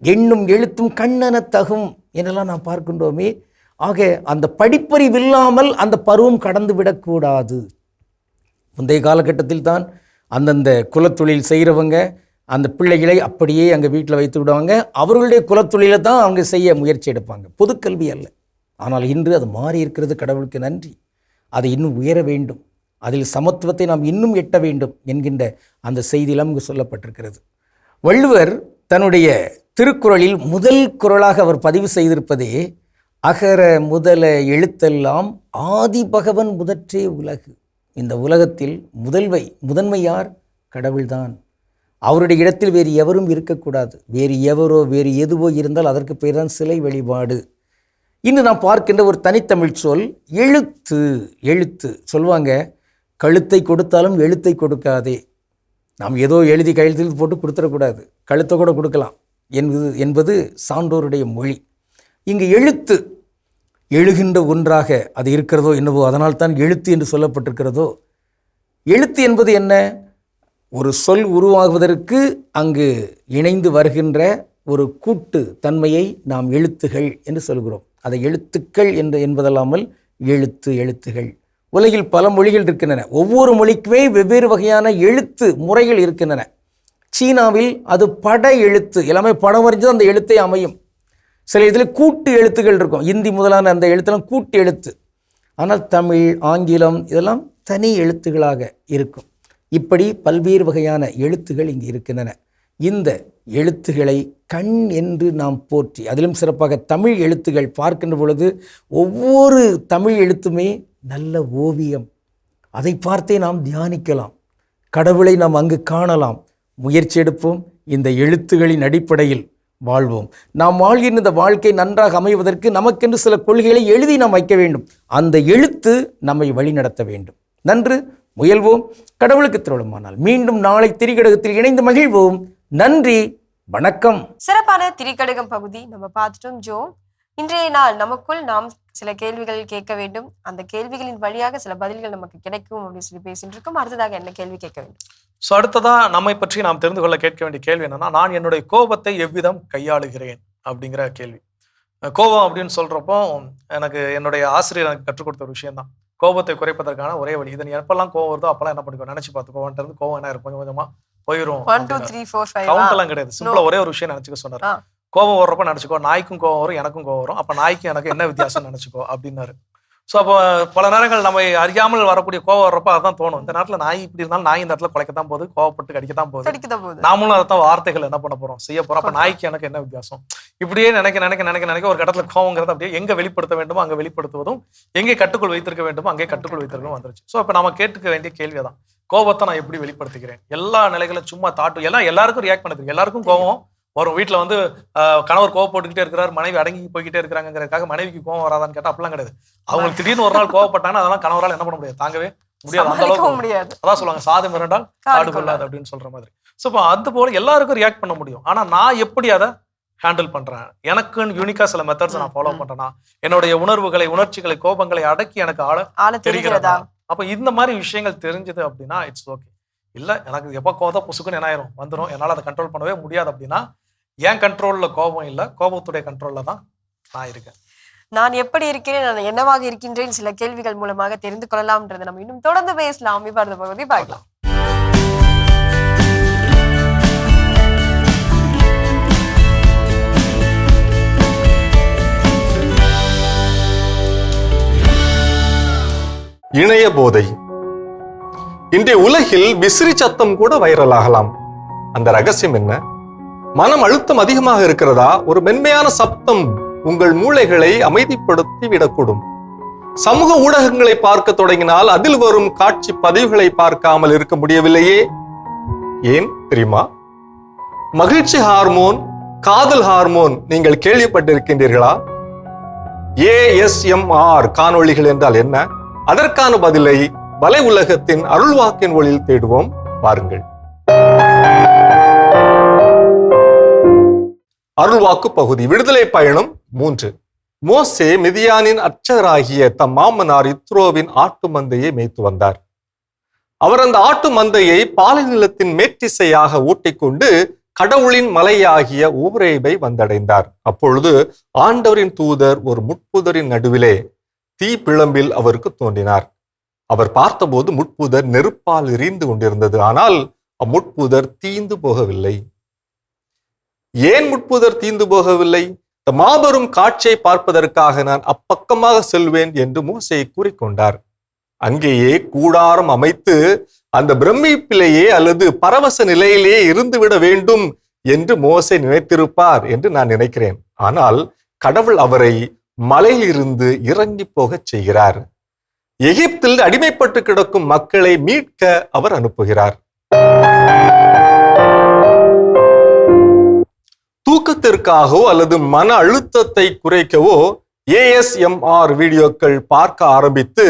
எண்ணும் எழுத்தும் கண்ணென தகும் என்றெல்லாம் நாம் பார்க்கின்றோமே. ஆக அந்த படிப்பறிவில்லாமல் அந்த பருவம் கடந்து விடக்கூடாது. முந்தைய காலகட்டத்தில் தான் அந்தந்த குலத்தொழில் செய்கிறவங்க அந்த பிள்ளைகளை அப்படியே அங்கே வீட்டில் வைத்து விடுவாங்க. அவர்களுடைய குலத்தொழிலை தான் அவங்க செய்ய முயற்சி எடுப்பாங்க, பொதுக்கல்வி அல்ல. ஆனால் இன்று அது மாறி இருக்கிறது. கடவுளுக்கு நன்றி. அது இன்னும் உயர வேண்டும், அதில் சமத்துவத்தை நாம் இன்னும் எட்ட வேண்டும் என்கின்ற அந்த செய்தியெல்லாம் இங்கு சொல்லப்பட்டிருக்கிறது. வள்ளுவர் தன்னுடைய திருக்குறளில் முதல் குறளாக அவர் பதிவு செய்திருப்பதே, அகர முதல எழுத்தெல்லாம் ஆதி பகவன் முதற்றே உலகு. இந்த உலகத்தில் முதன்மை யார்? கடவுள்தான். அவருடைய இடத்தில் வேறு எவரும் இருக்கக்கூடாது. வேறு எவரோ வேறு எதுவோ இருந்தால் அதற்கு பேர் தான் சிலை வழிபாடு. இன்று நாம் பார்க்கின்ற ஒரு தனித்தமிழ் சொல் எழுத்து. எழுத்து சொல்லுவாங்க, கழுத்தை கொடுத்தாலும் எழுத்தை கொடுக்காதே. நாம் ஏதோ எழுதி கையெழுத்தில் போட்டு கொடுத்துடக்கூடாது, கழுத்தை கூட கொடுக்கலாம் என்பது சான்றோருடைய மொழி. இங்கு எழுத்து எழுகின்ற ஒன்றாக அது இருக்கிறதோ என்னவோ, அதனால் தான் எழுத்து என்று சொல்லப்பட்டிருக்கிறதோ. எழுத்து என்பது என்ன? ஒரு சொல் உருவாகுவதற்கு அங்கு இணைந்து வருகின்ற ஒரு கூட்டு தன்மையை நாம் எழுத்துகள் என்று சொல்கிறோம். அதை எழுத்துக்கள் என்பதல்லாமல் எழுத்துகள். உலகில் பல மொழிகள் இருக்கின்றன. ஒவ்வொரு மொழிக்குமே வெவ்வேறு வகையான எழுத்து முறைகள் இருக்கின்றன. சீனாவில் அது பட எழுத்து, எல்லாமே படம் வரைஞ்சு அந்த எழுத்தை அமையும். சில இதில் கூட்டு எழுத்துகள் இருக்கும். இந்தி முதலான அந்த எழுத்தெல்லாம் கூட்டு எழுத்து. ஆனால் தமிழ், ஆங்கிலம் இதெல்லாம் தனி எழுத்துகளாக இருக்கும். இப்படி பல்வேறு வகையான எழுத்துகள் இங்கு இருக்கின்றன. இந்த எழுத்துக்களை கண் என்று நாம் போற்றி, அதிலும் சிறப்பாக தமிழ் எழுத்துகள் பார்க்கின்ற பொழுது ஒவ்வொரு தமிழ் எழுத்துமே நல்ல ஓவியம். அதை பார்த்தே நாம் தியானிக்கலாம், கடவுளை நாம் அங்கு காணலாம். முயற்சி எடுப்போம், இந்த எழுத்துகளின் அடிப்படையில் வாழ்வோம். நாம் வாழ்கின்ற இந்த வாழ்க்கை நன்றாக அமைவதற்கு நமக்கென்று சில கொள்கைகளை எழுதி நாம் வைக்க வேண்டும். அந்த எழுத்து நம்மை வழிநடத்த வேண்டும். நன்று, முயல்வோம். கடவுளுக்கு திருவிழமானால் மீண்டும் நாளை திரிகடகத்தில் இணைந்து மகிழ்வோம். நன்றி, வணக்கம். சிறப்பான திரிகடகம் பகுதி நம்ம பார்த்துட்டோம் ஜோ. இன்றைய நாள் நமக்குள் நாம் சில கேள்விகள் கேட்க வேண்டும், அந்த கேள்விகளின் வழியாக சில பதில்கள் நமக்கு கிடைக்கும் அப்படின்னு சொல்லி பேசிட்டு இருக்கோம். அடுத்ததாக என்ன கேள்வி கேட்க வேண்டும்? ஸோ அடுத்ததா நம்மை பற்றி நாம் தெரிந்து கொள்ள கேட்க வேண்டிய கேள்வி என்னன்னா, நான் என்னுடைய கோபத்தை எவ்விதம் கையாளுகிறேன் அப்படிங்கிற கேள்வி. கோபம் அப்படின்னு சொல்றப்போ எனக்கு என்னுடைய ஆசிரியர் எனக்கு கற்றுக் கொடுத்த ஒரு விஷயம் தான், கோபத்தை குறைப்பதற்கான ஒரே வழி. இதை நீ எப்பெல்லாம் கோவம் வருதோ அப்பெல்லாம் என்ன பண்ணிக்கோ, நினைச்சு பார்த்துக்கோன்ட்டு இருந்து கோவம் என்ன இருக்கும், கொஞ்சம் கொஞ்சமா போயிடும். 1 2 3 4 5 கவுண்ட் எல்லாம் கிடையாது, சிம்பிளா ஒரே ஒரு விஷயம் நினைச்சுக்க சொன்னார். கோவம் வர்றப்ப நினைச்சுக்கோ, நாய்க்கும் கோவம் வரும் எனக்கும் கோவம் வரும், அப்ப நாய்க்கு எனக்கு என்ன வித்தியாசம் நினைச்சுக்கோ அப்படின்னாரு. ஸோ அப்போ பல நேரங்கள் நம்ம அறியாமல் வரக்கூடிய கோவம் வர்றப்ப அதான் தோணும், இந்த நேரத்தில் நாய் இப்படி இருந்தாலும் நாய் இந்த இடத்துல குலைக்கத்தான் போகுது, கோவப்பட்டு கடிக்கத்தான் போகுது, நாமளும் அதைத்தான் வார்த்தைகள் என்ன பண்ண போறோம், செய்ய போறோம். அப்போ நாய்க்கு எனக்கு என்ன வித்தியாசம்? இப்படியே நினைக்க ஒரு இடத்துல கோவங்கிறது அப்படியே எங்க வெளிப்படுத்த வேண்டுமோ அங்கே வெளிப்படுத்துவதும், எங்கே கட்டுக்குள் வைத்திருக்க வேண்டுமோ அங்கே கட்டுக்குள் வைத்திருக்கணும் வந்துருச்சு. ஸோ இப்போ நம்ம கேட்டுக்க வேண்டிய கேள்வி தான், கோபத்தை நான் எப்படி வெளிப்படுத்திக்கிறேன்? எல்லா நிலைகளும் சும்மா தாட்டு எல்லாருக்கும் ரியாக்ட் பண்ணுது, எல்லாருக்கும் கோவம் வரும். வீட்டில் வந்து கணவர் கோவம் போட்டுக்கிட்டே இருக்கிறார், மனைவி அடங்கி போய்கிட்டே இருக்கிறாங்கிறதுக்காக மனைவிக்கு கோவம் வராதான்னு கேட்டால் அப்படிலாம் கிடையாது. அவங்களுக்கு திடீர்னு ஒரு நாள் கோவப்பட்டாங்கன்னா அதெல்லாம் கணவரால் என்ன பண்ண முடியாது, தாங்கவே முடியாது, அந்த அளவுக்கு முடியாது. அதான் சொல்லுவாங்க, சாது மிரண்டால் காடு கொள்ளாது அப்படின்னு சொல்ற மாதிரி. ஸோ இப்போ அது போல எல்லாருக்கும் ரியாக்ட் பண்ண முடியும். ஆனா நான் எப்படி அதை ஹேண்டில் பண்றேன், எனக்குன்னு யூனிக்கா சில மெத்தட்ஸ் நான் ஃபாலோ பண்றேன்னா, என்னுடைய உணர்வுகளை, உணர்ச்சிகளை, கோபங்களை அடக்கி எனக்கு ஆள தெரிகிறதா? அப்ப இந்த மாதிரி விஷயங்கள் தெரிஞ்சது அப்படின்னா இட்ஸ் ஓகே. இல்ல எனக்கு எப்போ கோபம் புசுக்குன்னு என்ன ஆயிரும் வந்துடும், என்னால் அதை கண்ட்ரோல் பண்ணவே முடியாது அப்படின்னா, என் கண்ட்ரோல்ல கோபம் இல்லை, கோபத்துடைய கண்ட்ரோல்ல தான் நான் இருக்கேன். நான் எப்படி இருக்கிறேன், நான் என்னவாக இருக்கின்றேன், சில கேள்விகள் மூலமாக தெரிந்து கொள்ளலாம்ன்றதை நம்ம இன்னும் தொடர்ந்து பேசலாம். விவாத பகுதி பார்க்கலாம். இணைய போதை. இன்றைய உலகில் விசிறி சத்தம் கூட வைரல் ஆகலாம். அந்த ரகசியம் என்ன? மனம் அழுத்தம் அதிகமாக இருக்கிறதா? ஒரு மென்மையான சப்தம் உங்கள் மூளைகளை அமைதிப்படுத்தி விடக்கூடும். சமூக ஊடகங்களை பார்க்க தொடங்கினால் அதில் வரும் காட்சி பதிவுகளை பார்க்காமல் இருக்க முடியவில்லையே. ஏன் தெரியுமா? மகிழ்ச்சி ஹார்மோன், காதல் ஹார்மோன் நீங்கள் கேள்விப்பட்டிருக்கின்றீர்களா? ASMR காணொளிகள் என்றால் என்ன? அதற்கான பதிலை வலை உலகத்தின் அருள்வாக்கின் ஒளியில் தேடுவோம், பாருங்கள். அருள்வாக்கு பகுதி, விடுதலை பயணம் 3. மோசே மிதியானின் அர்ச்சகராகிய தம் மாமனார் இத்ரோவின் ஆட்டு மந்தையை மேய்த்து வந்தார். அவர் அந்த ஆட்டு மந்தையை பாலை நிலத்தின் மேற்றிசையாக ஓட்டிக்கொண்டு கடவுளின் மலையாகிய ஓரேபை வந்தடைந்தார். அப்பொழுது ஆண்டவரின் தூதர் ஒரு முட்புதரின் நடுவிலே தீ பிழம்பில் அவருக்கு தோன்றினார். அவர் பார்த்தபோது முட்புதர் நெருப்பால் எரிந்து கொண்டிருந்தது. ஆனால் அம்முட்புதர் தீந்து போகவில்லை. ஏன் முட்புதர் தீந்து போகவில்லை? இந்த மாபெரும் காட்சியை பார்ப்பதற்காக நான் அப்பக்கமாக செல்வேன் என்று மோசே கூறிக்கொண்டார். அங்கேயே கூடாரம் அமைத்து அந்த பிரமிப்பிலேயே அல்லது பரவச நிலையிலேயே இருந்துவிட வேண்டும் என்று மோசே நினைத்திருப்பார் என்று நான் நினைக்கிறேன். ஆனால் கடவுள் அவரை மலையிலிருந்து இறங்கி போகச் செய்கிறார். எகிப்தில் அடிமைப்பட்டு கிடக்கும் மக்களை மீட்க அவர் அனுப்புகிறார். தூக்கத்திற்காகவோ அல்லது மன அழுத்தத்தை குறைக்கவோ ASMR வீடியோக்கள் பார்க்க ஆரம்பித்து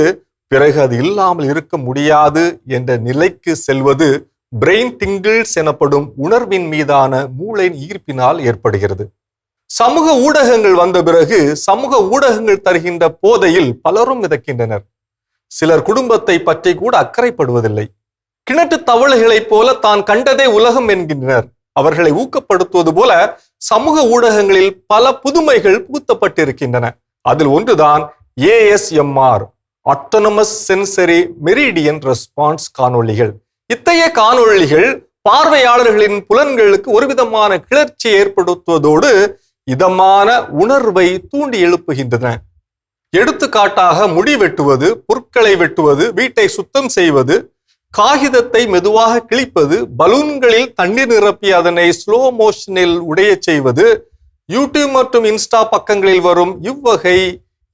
பிறகு அது இல்லாமல் இருக்க முடியாது என்ற நிலைக்கு செல்வது பிரெயின் டிங்கிள்ஸ் எனப்படும் உணர்வின் மீதான மூளையின் ஈர்ப்பினால் ஏற்படுகிறது. சமூக ஊடகங்கள் வந்த பிறகு சமூக ஊடகங்கள் தருகின்ற போதையில் பலரும் மிதக்கின்றனர். சிலர் குடும்பத்தை பற்றி கூட அக்கறைப்படுவதில்லை. கிணற்று தவளைகளைப் போல தான் கண்டதே உலகம் என்கின்றனர். அவர்களை ஊக்கப்படுத்துவது போல சமூக ஊடகங்களில் பல புதுமைகள் புகுத்தப்பட்டிருக்கின்றன. அதில் ஒன்றுதான் ASMR, autonomous sensory meridian response காணொளிகள். இத்தகைய காணொளிகள் பார்வையாளர்களின் புலன்களுக்கு ஒருவிதமான கிளர்ச்சியை ஏற்படுத்துவதோடு இதமான உணர்வை தூண்டி எழுப்புகின்றன. எடுத்துக்காட்டாக முடி வெட்டுவது, புற்களை வெட்டுவது, வீட்டை சுத்தம் செய்வது, காகிதத்தை மெதுவாக கிழிப்பது, பலூன்களில் தண்ணீர் நிரப்பி அதனை ஸ்லோ மோஷனில் உடைய செய்வது, யூடியூப் மற்றும் இன்ஸ்டா பக்கங்களில் வரும் இவ்வகை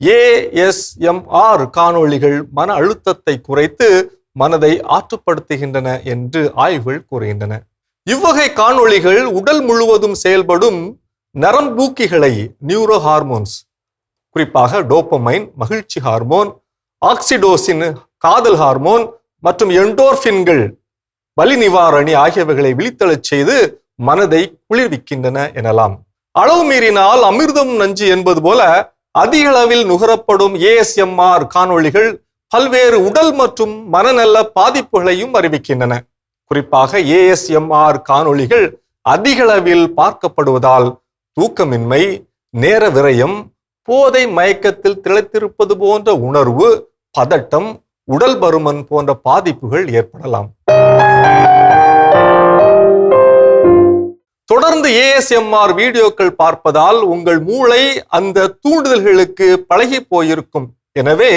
ASMR காணொளிகள் மன அழுத்தத்தை குறைத்து மனதை ஆற்றுப்படுத்துகின்றன என்று ஆய்வுகள் கூறுகின்றன. இவ்வகை காணொளிகள் உடல் முழுவதும் செயல்படும் நரம்பூக்கிகளை, நியூரோ ஹார்மோன்ஸ், குறிப்பாக டோபமைன் மகிழ்ச்சி ஹார்மோன், ஆக்சிடோசின் காதல் ஹார்மோன் மற்றும் என்டோர்பின்கள் வலி நிவாரணி ஆகியவைகளை விழித்தெழச் செய்து மனதை குளிர்விக்கின்றன எனலாம். அளவு மீறினால் அமிர்தம் நஞ்சு என்பது போல அதிக அளவில் நுகரப்படும் ASMR காணொளிகள் பல்வேறு உடல் மற்றும் மனநல பாதிப்புகளையும் அறிவிக்கின்றன. குறிப்பாக ASMR காணொளிகள் அதிக அளவில் பார்க்கப்படுவதால் தூக்கமின்மை, நேர விரயம், போதை மயக்கத்தில் திளைத்திருப்பது போன்ற உணர்வு, பதட்டம், உடல் பருமன் போன்ற பாதிப்புகள் ஏற்படலாம். தொடர்ந்து ASMR வீடியோக்கள் பார்ப்பதால் உங்கள் மூளை அந்த தூண்டுதல்களுக்கு பழகி போயிருக்கும். எனவே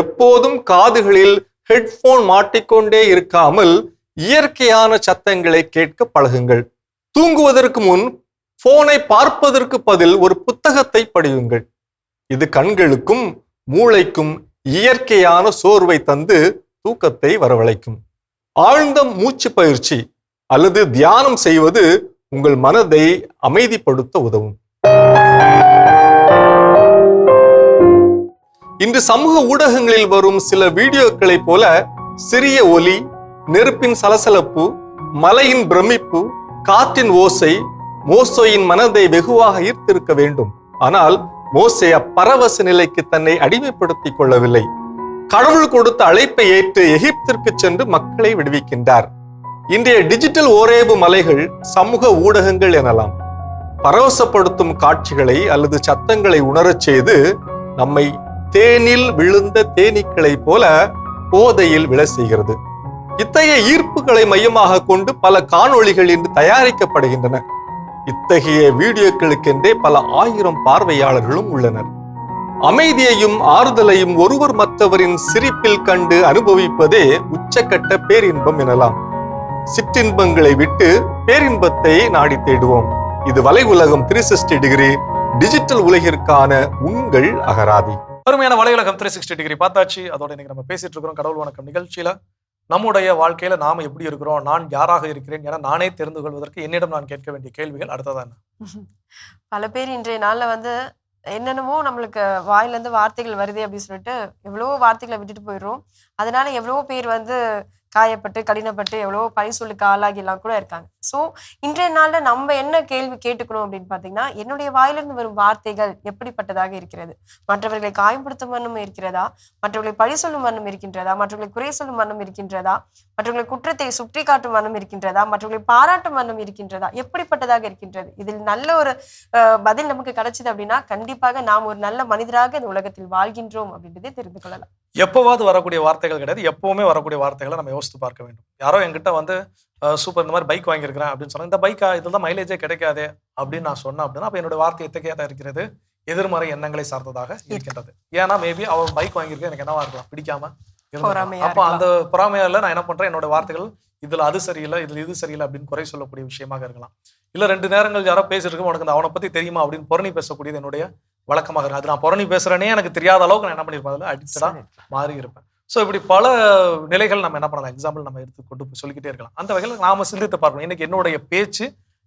எப்போதும் காதுகளில் ஹெட்போன் மாட்டிக்கொண்டே இருக்காமல் இயற்கையான சத்தங்களை கேட்க பழகுங்கள். தூங்குவதற்கு முன் போனை பார்ப்பதற்கு பதில் ஒரு புத்தகத்தை படியுங்கள். இது கண்களுக்கும் மூளைக்கும் இயற்கையான சோர்வை தந்து தூக்கத்தை வரவழைக்கும். ஆழ்ந்த மூச்சு பயிற்சி அல்லது தியானம் செய்வது உங்கள் மனதை அமைதிப்படுத்த உதவும். இன்று சமூக ஊடகங்களில் வரும் சில வீடியோக்களை போல சிறிய ஒலி, நெருப்பின் சலசலப்பு, மலையின் பிரமிப்பு, காற்றின் ஓசை மோசேயின் மனதை வெகுவாக ஈர்த்திருக்க வேண்டும். ஆனால் மோசே அப்பரவச நிலைக்கு தன்னை அடிமைப்படுத்திக் கொள்ளவில்லை. கடவுள் கொடுத்த அழைப்பை ஏற்று எகிப்திற்கு சென்று மக்களை விடுவிக்கின்றார். இன்றைய டிஜிட்டல் ஓரேபு மலைகள் சமூக ஊடகங்கள் எனலாம். பரவசப்படுத்தும் காட்சிகளை அல்லது சத்தங்களை உணரச் செய்து நம்மை தேனில் விழுந்த தேனீக்களை போல போதையில் விழ செய்கிறது. இத்தகைய ஈர்ப்புகளை மையமாக கொண்டு பல காணொளிகள் இன்று தயாரிக்கப்படுகின்றன. இத்தகைய வீடியோக்களுக்கென்றே பல ஆயிரம் பார்வையாளர்களும் உள்ளனர். அமைதியையும் ஆறுதலையும் ஒருவர் மற்றவரின் சிரிப்பில் கண்டு அனுபவிப்பதே உச்சக்கட்ட பேரின்பம் எனலாம். சிற்றின்பங்களை விட்டு பேரின்பத்தை நாடி தேடுவோம். இது வலை உலகம் 360 டிகிரி டிஜிட்டல் உலகிற்கான உங்கள் அகராதி. அருமையான வலையுலகம் 360 டிகிரி பார்த்தாச்சு. அதோட இன்னைக்கு நம்ம பேசிட்டு இருக்கிறோம் கடவுள் வணக்கம் நிகழ்ச்சியில நம்முடைய வாழ்க்கையில நாம எப்படி இருக்கிறோம், நான் யாராக இருக்கிறேன் என நானே தெரிந்து கொள்வதற்கு என்னிடம் நான் கேட்க வேண்டிய கேள்விகள் அடுத்ததான் என்ன? பல பேர் இன்றைய நாள்ல வந்து என்னென்னமோ நம்மளுக்கு வாயிலிருந்து வார்த்தைகள் வருது அப்படின்னு சொல்லிட்டு எவ்வளவோ வார்த்தைகளை விட்டுட்டு போயிடுறோம். அதனால எவ்வளவோ பேர் வந்து காயப்பட்டு கடினப்பட்டு எவ்வளவோ பரிசொல்லுக்கு ஆளாகி எல்லாம் கூட இருக்காங்க. ஸோ இன்றைய நாள்ல நம்ம என்ன கேள்வி கேட்டுக்கணும் அப்படின்னு பார்த்தீங்கன்னா, என்னுடைய வாயிலிருந்து வரும் வார்த்தைகள் எப்படிப்பட்டதாக இருக்கிறது? மற்றவர்களை காயப்படுத்தும் வண்ணம் இருக்கிறதா? மற்றவர்களை பழி சொல்லும் வண்ணம் இருக்கின்றதா? மற்றவர்களை குறை சொல்லும் வண்ணம் இருக்கின்றதா? மற்றவர்களை குற்றத்தை சுற்றி காட்டும் வண்ணம் இருக்கின்றதா? மற்றவர்களை பாராட்டும் வண்ணம் இருக்கின்றதா? எப்படிப்பட்டதாக இருக்கின்றது? இதில் நல்ல ஒரு பதில் நமக்கு கிடைச்சது அப்படின்னா கண்டிப்பாக நாம் ஒரு நல்ல மனிதராக இந்த உலகத்தில் வாழ்கின்றோம் அப்படின்றதை தெரிந்து கொள்ளலாம். எப்போவாது வரக்கூடிய வார்த்தைகள் கிடையாது, எப்பவுமே வரக்கூடிய வார்த்தைகளை நம்ம யோசித்து பார்க்க வேண்டும். யாரோ என்கிட்ட வந்து சூப்பர் இந்த மாதிரி பைக் வாங்கியிருக்கிறேன் அப்படின்னு சொன்னாங்க. இந்த பைக்கா இதுதான் மைலேஜே கிடைக்காதே அப்படின்னு நான் சொன்னேன் அப்படின்னா அப்போ என்னோட வார்த்தை எத்தகையதாக இருக்கிறது? எதிர்மறை எண்ணங்களை சார்ந்ததாக இருக்கின்றது. ஏன்னா மேபி அவன் பைக் வாங்கியிருக்கேன் எனக்கு என்னவா இருக்கலாம், பிடிக்காம இருக்கலாம். அப்போ அந்த பொறாமையால நான் என்ன பண்றேன், என்னோட வார்த்தைகள் இதுல அது சரியில்லை, இதுல இது சரியில்லை அப்படின்னு குறை சொல்லக்கூடிய விஷயமாக இருக்கலாம். இல்ல 2 நேரங்கள் யாரோ பேசிட்டு உனக்கு அவனை பத்தி தெரியுமா அப்படின்னு புரணி பேசக்கூடியது என்னுடைய வழக்கமாக இருக்கு. அது நான் புரணி பேசுறேனே எனக்கு தெரியாத அளவுக்கு நான் என்ன பண்ணிருப்பேன், அதில் அடிக்டடா மாறி இருப்பேன். ஸோ இப்படி பல நிலைகள் நம்ம என்ன பண்ணலாம், எக்ஸாம்பிள் நம்ம எடுத்து கொண்டு சொல்லிக்கிட்டே இருக்கலாம். அந்த வகையில் நாம சிந்தித்து பார்க்கணும், இன்னைக்கு என்னுடைய பேச்சு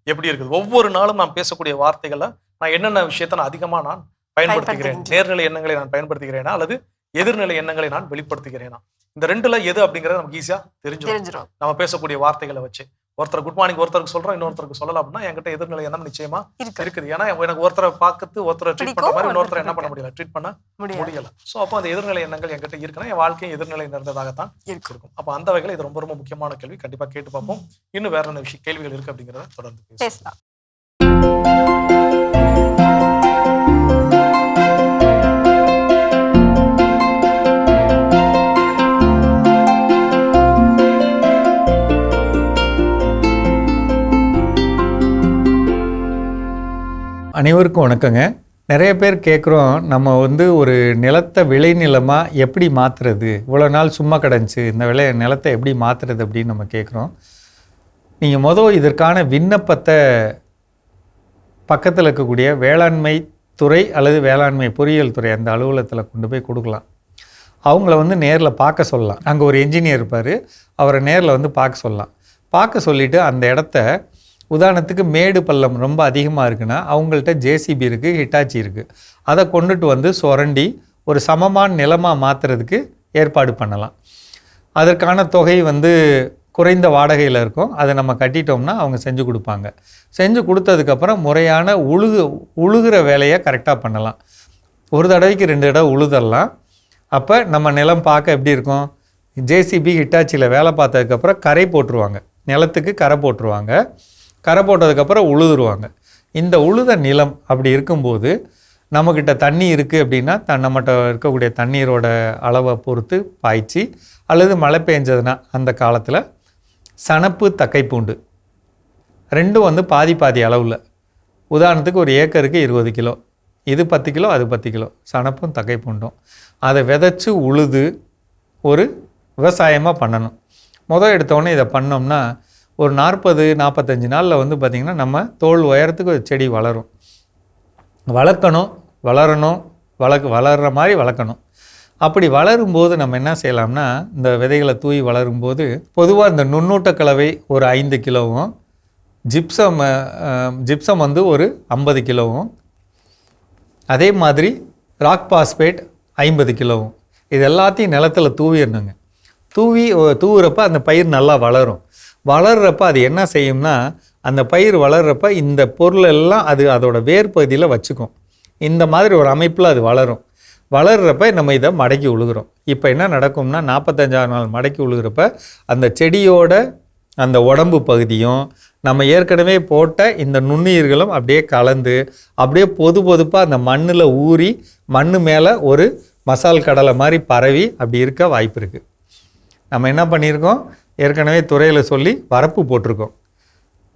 எப்படி இருக்குது? ஒவ்வொரு நாளும் நான் பேசக்கூடிய வார்த்தைகளை நான் என்னென்ன விஷயத்தை நான் அதிகமாக நான் பயன்படுத்துகிறேன்? நேர்நிலை எண்ணங்களை நான் பயன்படுத்துகிறேனா அல்லது எதிர்நிலை எண்ணங்களை நான் வெளிப்படுத்துகிறேனா? இந்த 2ல எது அப்படிங்கறது நமக்கு ஈஸியா தெரிஞ்சிடும். நம்ம பேசக்கூடிய வார்த்தைகளை வச்சு ஒருத்தர் குட் மார்னிங் ஒருத்தருக்கு சொல்றோம், இன்னொருத்தருக்கு சொல்லலாம் அப்படின்னா என்கிட்ட எதிர்நிலை எண்ணம் நிச்சயமா இருக்குது. ஏன்னா எனக்கு ஒருத்தரை பார்த்து ஒருத்தரை ட்ரீட் பண்ற மாதிரி இன்னொருத்தரை என்ன பண்ண முடியல, ட்ரீட் பண்ண முடியல. ஸோ அப்போ அந்த எதிர்நிலை எண்ணங்கள் என்கிட்ட இருக்குன்னா என் வாழ்க்கையும் எதிர்நிலை நிறைந்ததாகத்தான் இருக்கும். அப்போ அந்த வகையில் இது ரொம்ப ரொம்ப முக்கியமான கேள்வி. கண்டிப்பா கேட்டு பார்ப்போம். இன்னும் வேற என்ன கேள்விகள் இருக்கு அப்படிங்கிறத தொடர்ந்து பேசலாம். அனைவருக்கும் வணக்கங்க. நிறைய பேர் கேட்குறோம், நம்ம வந்து ஒரு நிலத்தை விளைநிலமாக எப்படி மாற்றுறது, இவ்வளோ நாள் சும்மா கிடந்துச்சு, இந்த நிலத்தை எப்படி மாற்றுறது அப்படின்னு நம்ம கேட்குறோம். நீங்கள் இதற்கான விண்ணப்பத்தை பக்கத்தில் இருக்கக்கூடிய வேளாண்மை துறை அல்லது வேளாண்மை பொறியியல் துறை அந்த அலுவலகத்தில் கொண்டு போய் கொடுக்கலாம். அவங்கள வந்து நேரில் பார்க்க சொல்லலாம். அங்கே ஒரு என்ஜினியர் இருப்பார், அவரை நேரில் வந்து பார்க்க சொல்லலாம். பார்க்க சொல்லிவிட்டு அந்த இடத்த, உதாரணத்துக்கு மேடு பள்ளம் ரொம்ப அதிகமாக இருக்குன்னா அவங்கள்ட்ட ஜேசிபி இருக்குது, ஹிட்டாச்சி இருக்குது, அதை கொண்டுட்டு வந்து சுரண்டி ஒரு சமமான நிலமாக மாற்றுறதுக்கு ஏற்பாடு பண்ணலாம். அதற்கான தொகை வந்து குறைந்த வாடகையில் இருக்கும். அதை நம்ம கட்டிட்டோம்னா அவங்க செஞ்சு கொடுப்பாங்க. செஞ்சு கொடுத்ததுக்கப்புறம் முறையான உழுகிற வேலையை கரெக்டாக பண்ணலாம். ஒரு தடவைக்கு 2 தடவை உழுதரலாம். அப்போ நம்ம நிலம் பார்க்க எப்படி இருக்கும், ஜேசிபி ஹிட்டாச்சியில் வேலை பார்த்ததுக்கப்புறம் கரை போட்டுருவாங்க, நிலத்துக்கு கரை போட்டுருவாங்க. கரை போட்டதுக்கப்புறம் உழுதுருவாங்க. இந்த உழுத நிலம் அப்படி இருக்கும்போது நம்மக்கிட்ட தண்ணி இருக்குது அப்படின்னா நம்மகிட்ட இருக்கக்கூடிய தண்ணீரோட அளவை பொறுத்து பாய்ச்சி, அல்லது மழை பெஞ்சதுன்னா அந்த காலத்தில் சணப்பு தக்கைப்பூண்டு 2 வந்து பாதி அளவில், உதாரணத்துக்கு ஒரு ஏக்கருக்கு 20 கிலோ இது 10 கிலோ, அது 10 கிலோ, சணப்பும் தக்கை பூண்டும். அதை விதைச்சி உழுது ஒரு விவசாயமாக பண்ணணும். எடுத்தோடனே இதை பண்ணோம்னா ஒரு 40-45 நாளில் வந்து பார்த்திங்கன்னா நம்ம தோல் உயரத்துக்கு ஒரு செடி வளரும். வளர்க்கணும், வளர்கிற மாதிரி வளர்க்கணும். அப்படி வளரும்போது நம்ம என்ன செய்யலாம்னா, இந்த விதைகளை தூவி வளரும்போது பொதுவாக இந்த நுண்ணூட்ட கலவை ஒரு 5 கிலோவும், ஜிப்சம் வந்து ஒரு 50 கிலோவும், அதே மாதிரி ராக் பாஸ்பேட் 50 கிலோவும், இது எல்லாத்தையும் நிலத்தில் தூவிடணுங்க. தூவுறப்ப அந்த பயிர் நல்லா வளரும். வளர்கிறப்ப அது என்ன செய்யும்னா, அந்த பயிர் வளர்கிறப்ப இந்த பொருள் எல்லாம் அது அதோட வேர் பகுதியில் வச்சுக்கும். இந்த மாதிரி ஒரு அமைப்பில் அது வளரும். வளர்கிறப்ப நம்ம இதை மடக்கி உழுகிறோம். இப்போ என்ன நடக்கும்னா 45ஆம் நாள் மடக்கி உழுகிறப்ப அந்த செடியோட அந்த உடம்பு பகுதியும் நம்ம ஏற்கனவே போட்ட இந்த நுண்ணுயிர்களும் அப்படியே கலந்து அப்படியே பொதுப்பாக அந்த மண்ணில் ஊறி மண்ணு மேலே ஒரு மசால் கடலை மாதிரி பரவி அப்படி இருக்க வாய்ப்பு இருக்குது. நம்ம என்ன பண்ணியிருக்கோம், ஏற்கனவே துறையில் சொல்லி வரப்பு போட்டிருக்கோம்,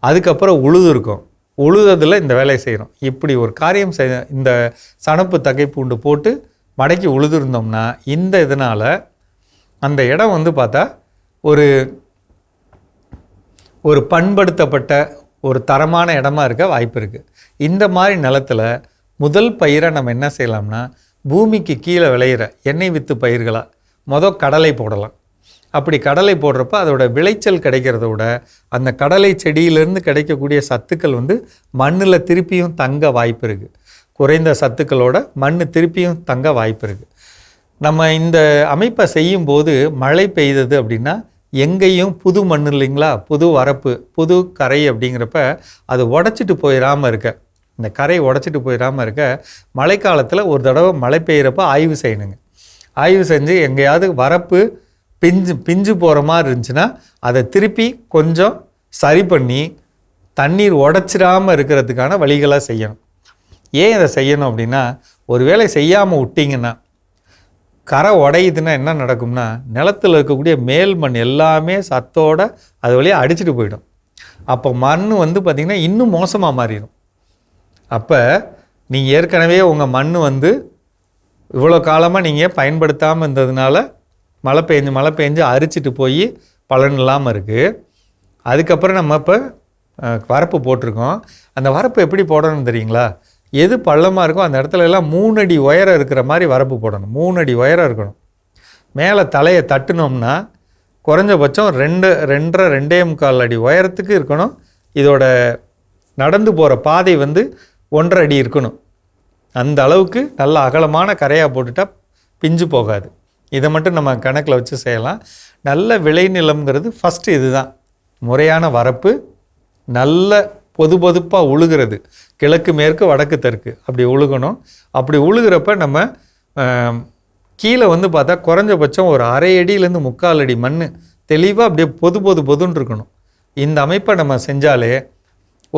அதுக்கப்புறம் உழுதுருக்கோம். உழுததில் இந்த வேலையை செய்கிறோம். இப்படி ஒரு காரியம் இந்த சணப்பு தக்கை பூண்டு போட்டு மடக்கி உழுதுருந்தோம்னா இந்த இதனால் அந்த இடம் வந்து பார்த்தா ஒரு பண்படுத்தப்பட்ட ஒரு தரமான இடமா இருக்க வாய்ப்பு இருக்குது. இந்த மாதிரி நிலத்தில் முதல் பயிரை நம்ம என்ன செய்யலாம்னா, பூமிக்கு கீழே விளையிற எண்ணெய் வித்து பயிர்களாக கடலை போடலாம். அப்படி கடலை போடுறப்ப அதோட விளைச்சல் கிடைக்கிறத விட அந்த கடலை செடியிலேருந்து கிடைக்கக்கூடிய சத்துக்கள் வந்து மண்ணில் திருப்பியும் தங்க வாய்ப்பு இருக்குது. குறைந்த சத்துக்களோட மண் திருப்பியும் தங்க வாய்ப்பு இருக்குது. நம்ம இந்த அமைப்பை செய்யும்போது மழை பெய்தது அப்படின்னா எங்கேயும் புது மண் இல்லைங்களா, புது வரப்பு, புது கரை அப்படிங்கிறப்ப அது உடச்சிட்டு போயிடாமல் இருக்க, இந்த கரை உடச்சிட்டு போயிடாமல் இருக்க மழைக்காலத்தில் ஒரு தடவை மழை பெய்கிறப்ப ஆய்வு செய்யணுங்க. ஆய்வு செஞ்சு எங்கேயாவது வரப்பு பிஞ்சு போகிற மாதிரி இருந்துச்சுன்னா அதை திருப்பி கொஞ்சம் சரி பண்ணி தண்ணீர் உடச்சிடாமல் இருக்கிறதுக்கான வழிகளாக செய்யணும். ஏன் இதை செய்யணும் அப்படின்னா, ஒரு வேளை செய்யாமல் விட்டிங்கன்னா கரை உடையுதுன்னா என்ன நடக்கும்னா, நிலத்தில் இருக்கக்கூடிய மேல் மண் எல்லாமே சத்தோடு அது வழியாக அடிச்சுட்டு போயிடும். அப்போ மண் வந்து பார்த்திங்கன்னா இன்னும் மோசமாக மாறிடும். அப்போ நீங்கள் ஏற்கனவே உங்கள் மண் வந்து இவ்வளோ காலமாக நீங்கள் பயன்படுத்தாமல் இருந்ததுனால மழை பெஞ்சு அரிச்சிட்டு போய் பலன் இல்லாமல் இருக்குது. அதுக்கப்புறம் நம்ம இப்போ வரப்பு போட்டிருக்கோம். அந்த வரப்பு எப்படி போடணும்னு தெரியுங்களா, எது பள்ளமாக இருக்கோ அந்த இடத்துல எல்லாம் 3 அடி உயரம் இருக்கிற மாதிரி வரப்பு போடணும். 3 அடி உயரம் இருக்கணும். மேலே தலையை தட்டினோம்னா குறைஞ்சபட்சம் 2.5 அடி உயரத்துக்கு இருக்கணும். இதோட நடந்து போகிற பாதை வந்து 1.5 அடி இருக்கணும். அந்த அளவுக்கு நல்ல அகலமான கரையாக போட்டுட்டால் பிஞ்சு போகாது. இதை மட்டும் நம்ம கணக்கில் வச்சு செய்யலாம். நல்ல விளைநிலம்ங்கிறது ஃபஸ்ட்டு இதுதான். முறையான வரப்பு, நல்ல பொதுப்பாக உழுகிறது, கிழக்கு மேற்கு வடக்கு தெற்கு அப்படி உழுகணும். அப்படி உழுகிறப்ப நம்ம கீழே வந்து பார்த்தா குறைஞ்சபட்சம் ஒரு 1/2 அடியிலேருந்து 3/4 அடி மண் தெளிவாக அப்படியே பொதுன்னு இருக்கணும். இந்த அமைப்பை நம்ம செஞ்சாலே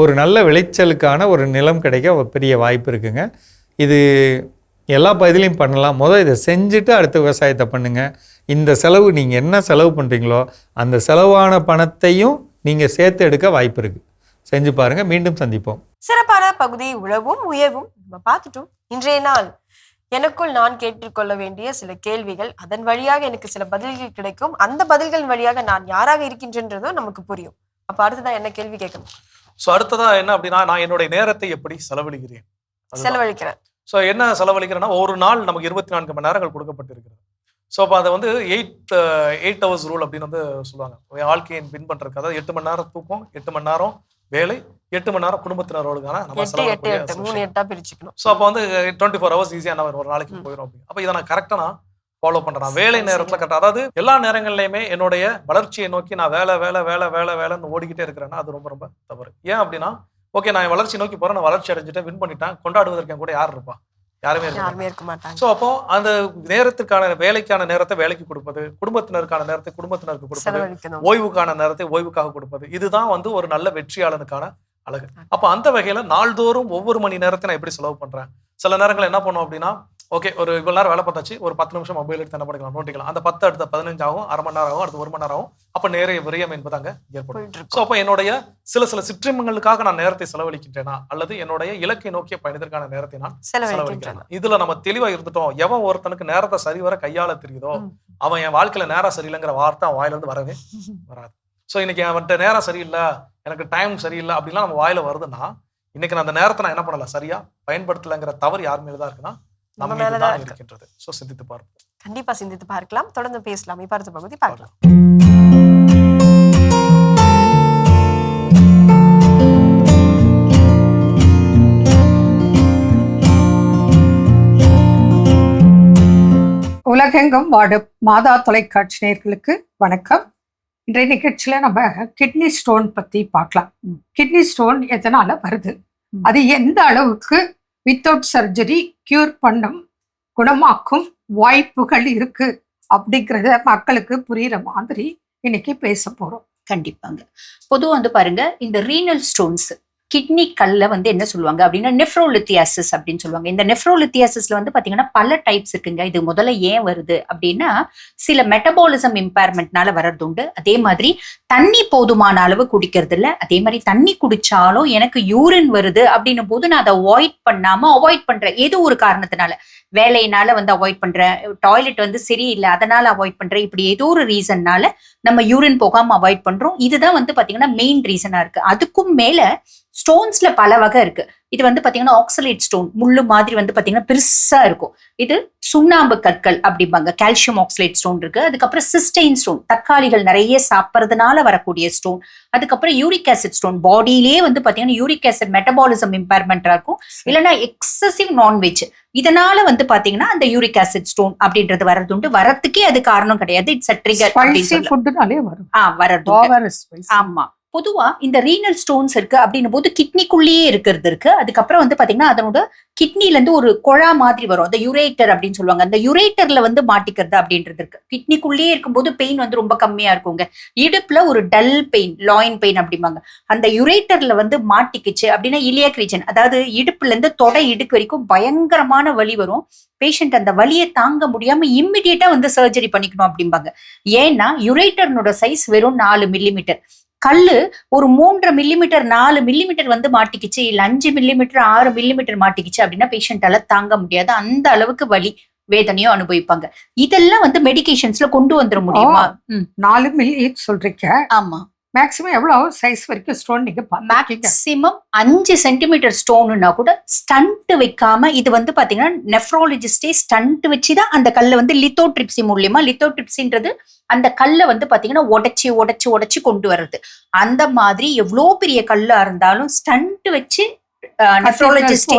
ஒரு நல்ல விளைச்சலுக்கான ஒரு நிலம் கிடைக்க பெரிய வாய்ப்பு இருக்குங்க. இது எல்லா பகுதியிலையும் பண்ணலாம். இதை செஞ்சுட்டு அடுத்த விவசாயத்தை பண்ணுங்கள். இந்த செலவு நீங்கள் என்ன செலவு பண்ணுறீங்களோ அந்த செலவான பணத்தையும் நீங்கள் சேர்த்து எடுக்க வாய்ப்பு இருக்குது. செஞ்சு பாருங்கள். மீண்டும் சந்திப்போம். சிறப்பான பகுதி உழவும் உயர்வும் நம்ம பார்த்துட்டோம். இன்றைய நாள் எனக்குள் நான் கேட்டுக்கொள்ள வேண்டிய சில கேள்விகள், அதன் வழியாக எனக்கு சில பதில்கள் கிடைக்கும். அந்த பதில்கள் வழியாக நான் யாராக இருக்கின்றன்றதும் நமக்கு புரியும். அப்ப அடுத்ததான் என்ன கேள்வி கேட்கணும்? ஸோ அடுத்ததா என்ன அப்படின்னா, நான் என்னுடைய நேரத்தை எப்படி செலவழிக்கிறேன். ஸோ என்ன செலவழிக்கிறேன்னா, ஒரு நாள் நமக்கு 24 மணி நேரங்கள் கொடுக்கப்பட்டிருக்கிறது. ஸோ அப்போ அதை வந்து 8 hours ரூல் அப்படின்னு வந்து சொல்லுவாங்க. வாழ்க்கையை பின் பண்ணுறதுக்கு, அதாவது 8 மணி நேரம் தூக்கம், 8 மணி நேரம் வேலை, 8 மணி நேரம் குடும்பத்தினரோடுக்கான நம்ம செலவு. ஸோ அப்போ வந்து 24 hours ஈஸியாக ஒரு நாளைக்கு போயிடும் அப்படின்னு. அப்போ இதை நான் கரெக்டாக நான் ஃபாலோ பண்ணுறேன். வேலை நேரத்தில் கரெக்டாக, அதாவது எல்லா நேரங்கள்லையுமே என்னுடைய வளர்ச்சியை நோக்கி நான் வேலைன்னு ஓடிக்கிட்டே இருக்கிறேன்னா அது ரொம்ப ரொம்ப தவறு. ஏன் அப்படின்னா, ஓகே நான் வளர்ச்சி நோக்கி போகிறேன், நான் வளர்ச்சி அடைஞ்சிட்டேன், வின் பண்ணிட்டேன், கொண்டாடுவதற்கு என் கூட யார் இருப்பா? யாருமே இருக்க மாட்டாங்க. ஸோ அப்போ அந்த நேரத்துக்கான வேலைக்கான நேரத்தை வேலைக்கு கொடுப்பது, குடும்பத்தினருக்கான நேரத்தை குடும்பத்தினருக்கு கொடுப்பது, ஓய்வுக்கான நேரத்தை ஓய்வுக்காக கொடுப்பது, இதுதான் வந்து ஒரு நல்ல வெற்றியாளனுக்கான அழகு. அப்போ அந்த வகையில நாள்தோறும் ஒவ்வொரு மணி நேரத்தை நான் எப்படி செலவு பண்றேன், சில நேரங்கள் என்ன பண்ணுவோம் அப்படின்னா, ஓகே ஒரு இவ்வளவு நேரம் வேலை பார்த்தாச்சு, ஒரு 10 நிமிஷம் மொபைல் எடுத்து என்ன பண்ணிக்கலாம், நோட்டிக்கலாம். அந்த 10 அடுத்த 15 ஆகும், அரை மணி நேரம் ஆகும், அடுத்து 1 மணி நேரம் ஆகும். அப்ப நேர விரயம் என்பது அங்க ஏற்படும். ஸோ அப்போ என்னுடைய சில சிற்றின்பங்களுக்காக நான் நேரத்தை செலவழிக்கின்றேனா, அல்லது என்னுடைய இலக்கை நோக்கிய பயணத்திற்கான நேரத்தை நான் செலவழிக்கிறேன். இதுல நம்ம தெளிவா இருந்துட்டோம். எவன் ஒருத்தனுக்கு நேரத்தை சரிவர கையாள தெரியுதோ அவன் என் வாழ்க்கையில நேரம் சரியில்லைங்கிற வார்த்தை அவன் வாயில இருந்து வரவே வராது. ஸோ இன்னைக்கு அவன்கிட்ட நேரம் சரியில்லை, எனக்கு டைம் சரியில்லை அப்படிலாம் நம்ம வாயில வருதுன்னா, இன்னைக்கு நான் அந்த நேரத்தை நான் என்ன பண்ணல, சரியா பயன்படுத்தலைங்கிற தவறு யார் மேலதான் இருக்குன்னா நம்ம மேலதான் இருக்கின்றது. ஸோ சிந்தித்து பார்ப்போம். கண்டிப்பா சிந்தித்து பார்க்கலாம். தொடர்ந்து பேசலாம். இப்ப அடுத்த பகுதி பார்க்கலாம். உலகெங்கும் வாடும் மாதா தொலைக்காட்சி நேயர்களுக்கு வணக்கம். இன்றைய நிகழ்ச்சியில நம்ம கிட்னி ஸ்டோன் பத்தி பார்க்கலாம். கிட்னி ஸ்டோன் எதனால வருது, அது எந்த அளவுக்கு வித்தவுட் சர்ஜரி கியூர் பண்ணும் குணமாக்கும் வாய்ப்புகள் இருக்கு அப்படிங்கிறத மக்களுக்கு புரியுற மாதிரி இன்னைக்கு பேச போறோம். கண்டிப்பாங்க. பொதுவாக வந்து பாருங்க, இந்த ரீனல் ஸ்டோன்ஸ் கிட்னி கல்ல வந்து என்ன சொல்லுவாங்க அப்படின்னா நெஃப்ரோலித்தியாசிஸ் அப்படின்னு சொல்லுவாங்க. இந்த நெஃப்ரோலித்தியாசிஸ்ல வந்து பாத்தீங்கன்னா பல டைப்ஸ் இருக்குங்க. இது முதல்ல ஏன் வருது அப்படின்னா, சில மெட்டபாலிசம் இம்பேர்மெண்ட்னால வர்றது உண்டு. அதே மாதிரி தண்ணி போதுமான அளவு குடிக்கிறது இல்லை. அதே மாதிரி தண்ணி குடிச்சாலும் எனக்கு யூரின் வருது அப்படின்னும் போது நான் அதை அவாய்ட் பண்றேன். ஏதோ ஒரு காரணத்தினால, வேலையினால வந்து அவாய்ட் பண்றேன், டாய்லெட் வந்து சரியில்லை அதனால அவாய்ட் பண்றேன், இப்படி ஏதோ ஒரு ரீசன்னால நம்ம யூரின் போகாம அவாய்ட் பண்றோம். இதுதான் வந்து பாத்தீங்கன்னா மெயின் ரீசனா இருக்கு. அதுக்கும் மேல ஸ்டோன்ஸ்ல பல வகை இருக்கு. இது வந்து பாத்தீங்கன்னா ஆக்சலேட் ஸ்டோன், முள்ளு மாதிரி வந்து பாத்தீங்கன்னா பெருசா இருக்கும். இது சுண்ணாம்பு கற்கள் அப்படிம்பாங்க. கால்சியம் ஆக்சலேட் ஸ்டோன் இருக்கு. அதுக்கப்புறம் சிஸ்டைன் ஸ்டோன், தக்காளிகள் நிறைய சாப்பிட்றதுனால வரக்கூடிய ஸ்டோன். அதுக்கப்புறம் யூரிக் ஆசிட் ஸ்டோன், பாடியிலேயே வந்து பாத்தீங்கன்னா யூரிக் ஆசிட் மெட்டபாலிசம் இம்பேர்மெண்டா இருக்கும். இல்லைன்னா எக்ஸசிவ் நான்வெஜ், இதனால வந்து பாத்தீங்கன்னா அந்த யூரிக் ஆசிட் ஸ்டோன் அப்படின்றது வரது உண்டு. வரத்துக்கே அது காரணம் கிடையாது, இட்ஸ் அ ட்ரிகர். வரது. ஆமா. பொதுவா இந்த ரீனல் ஸ்டோன்ஸ் இருக்கு அப்படின்னும் போது கிட்னிக்குள்ளேயே இருக்கிறது இருக்கு. அதுக்கப்புறம் வந்து பாத்தீங்கன்னா அதனோட கிட்னில இருந்து ஒரு குழா மாதிரி வரும், அந்த யுரேட்டர் அப்படின்னு சொல்லுவாங்க. அந்த யுரேட்டர்ல வந்து மாட்டிக்கிறது அப்படின்றது இருக்கு. கிட்னிக்குள்ளேயே இருக்கும்போது பெயின் வந்து ரொம்ப கம்மியா இருக்குங்க. இடுப்புல ஒரு டல் பெயின், லாயின் பெயின் அப்படிம்பாங்க. அந்த யுரேட்டர்ல வந்து மாட்டிக்குச்சு அப்படின்னா இலியாக் ரீஜன், அதாவது இடுப்புல இருந்து தொடை இடுக்கு வரைக்கும் பயங்கரமான வலி வரும். பேஷண்ட் அந்த வலியை தாங்க முடியாம இம்மிடியேட்டா வந்து சர்ஜரி பண்ணிக்கணும் அப்படிம்பாங்க. ஏன்னா யுரேட்டர்னோட சைஸ் வெறும் 4 மில்லிமீட்டர். கல்லு ஒரு 3 மில்லிமீட்டர் 4 மில்லிமீட்டர் வந்து மாட்டிக்கிச்சு, இல்ல 5 மில்லிமீட்டர் 6 மில்லிமீட்டர் மாட்டிக்கிச்சு அப்படின்னா பேஷண்டால தாங்க முடியாது. அந்த அளவுக்கு வலி வேதனையும் அனுபவிப்பாங்க. இதெல்லாம் வந்து மெடிகேஷன்ஸ்ல கொண்டு வந்துட முடியுமா? 4 மில்லி சொல்றீங்க. ஆமா. மேக்ஸிமம் எவ்வளவு சைஸ் வரைக்கும் ஸ்டோன் நீங்க மேக்ஸிமம் 5 சென்டிமீட்டர் ஸ்டோனுன்னா கூட ஸ்டண்ட் வைக்காம, இது வந்து பாத்தீங்கன்னா நெஃப்ரோலஜிஸ்டே ஸ்டண்ட் வச்சுதான் அந்த கல்லை வந்து லித்தோட்ரிப்சி மூலியமா, லித்தோட்ரிப்சின்றது அந்த கல்லை வந்து பாத்தீங்கன்னா உடைச்சு கொண்டு வர்றது. அந்த மாதிரி எவ்வளோ பெரிய கல்லா இருந்தாலும் ஸ்டண்ட் வச்சு நெஃப்ரோலஜிஸ்ட்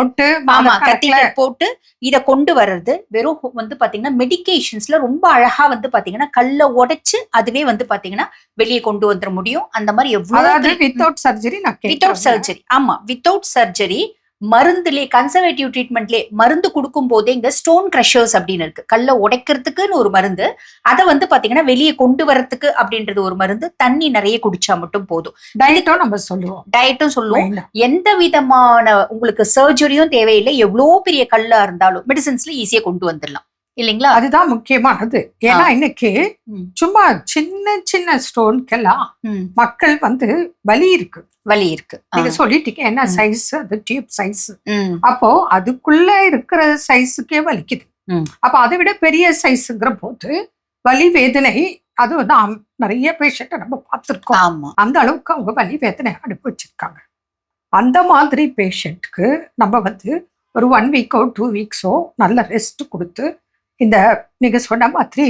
கத்தீட்ரல் போட்டு இத கொண்டு வர்றது. வெறும் வந்து பாத்தீங்கன்னா மெடிகேஷன்ஸ்ல ரொம்ப அழகா வந்து பாத்தீங்கன்னா கல்ல உடைச்சு அதுவே வந்து பாத்தீங்கன்னா வெளியே கொண்டு வந்துட முடியும். அந்த மாதிரி எவ்வளவு வித்தவுட் சர்ஜரி. Without surgery. ஆமா, வித்தவுட் சர்ஜரி. மருந்துலே கன்சர்வேட்டிவ் ட்ரீட்மெண்ட்லே மருந்து கொடுக்கும் போதே இங்க ஸ்டோன் கிரஷர்ஸ் அப்படின்னு இருக்கு. கல்ல உடைக்கிறதுக்குன்னு ஒரு மருந்து, அதை வந்து பாத்தீங்கன்னா வெளியே கொண்டு வரதுக்கு அப்படின்றது ஒரு மருந்து. தண்ணி நிறைய குடிச்சா மட்டும் போதும். டயட்டும் சொல்லுவோம். எந்த விதமான உங்களுக்கு சர்ஜரியும் தேவையில்லை. எவ்வளவு பெரிய கல்லா இருந்தாலும் மெடிசின்ஸ்ல ஈஸியா கொண்டு வந்துடலாம் இல்லைங்களா? அதுதான் முக்கியமானது. ஏன்னா இன்னைக்கு சும்மா சின்ன ஸ்டோன்க்கெல்லாம் மக்கள் வந்து வலி இருக்கு. நீங்க சொல்லிட்டீங்க என்ன சைஸ், அது டியூப் சைஸ். அப்போ அதுக்குள்ள இருக்கிற சைஸுக்கே வலிக்குது. அப்ப அதை விட பெரிய சைஸ்ங்கிற போது வலி வேதனை, அது வந்து நிறைய பேஷண்ட்டை நம்ம பார்த்துருக்கோம். அந்த அளவுக்கு அவங்க வலி வேதனை அனுபவிச்சிருக்காங்க. அந்த மாதிரி பேஷண்ட்க்கு நம்ம வந்து ஒரு 1 வீக்கோ 2 வீக்ஸோ நல்ல ரெஸ்ட் கொடுத்து, இந்த நீங்க சொன்ன மாதிரி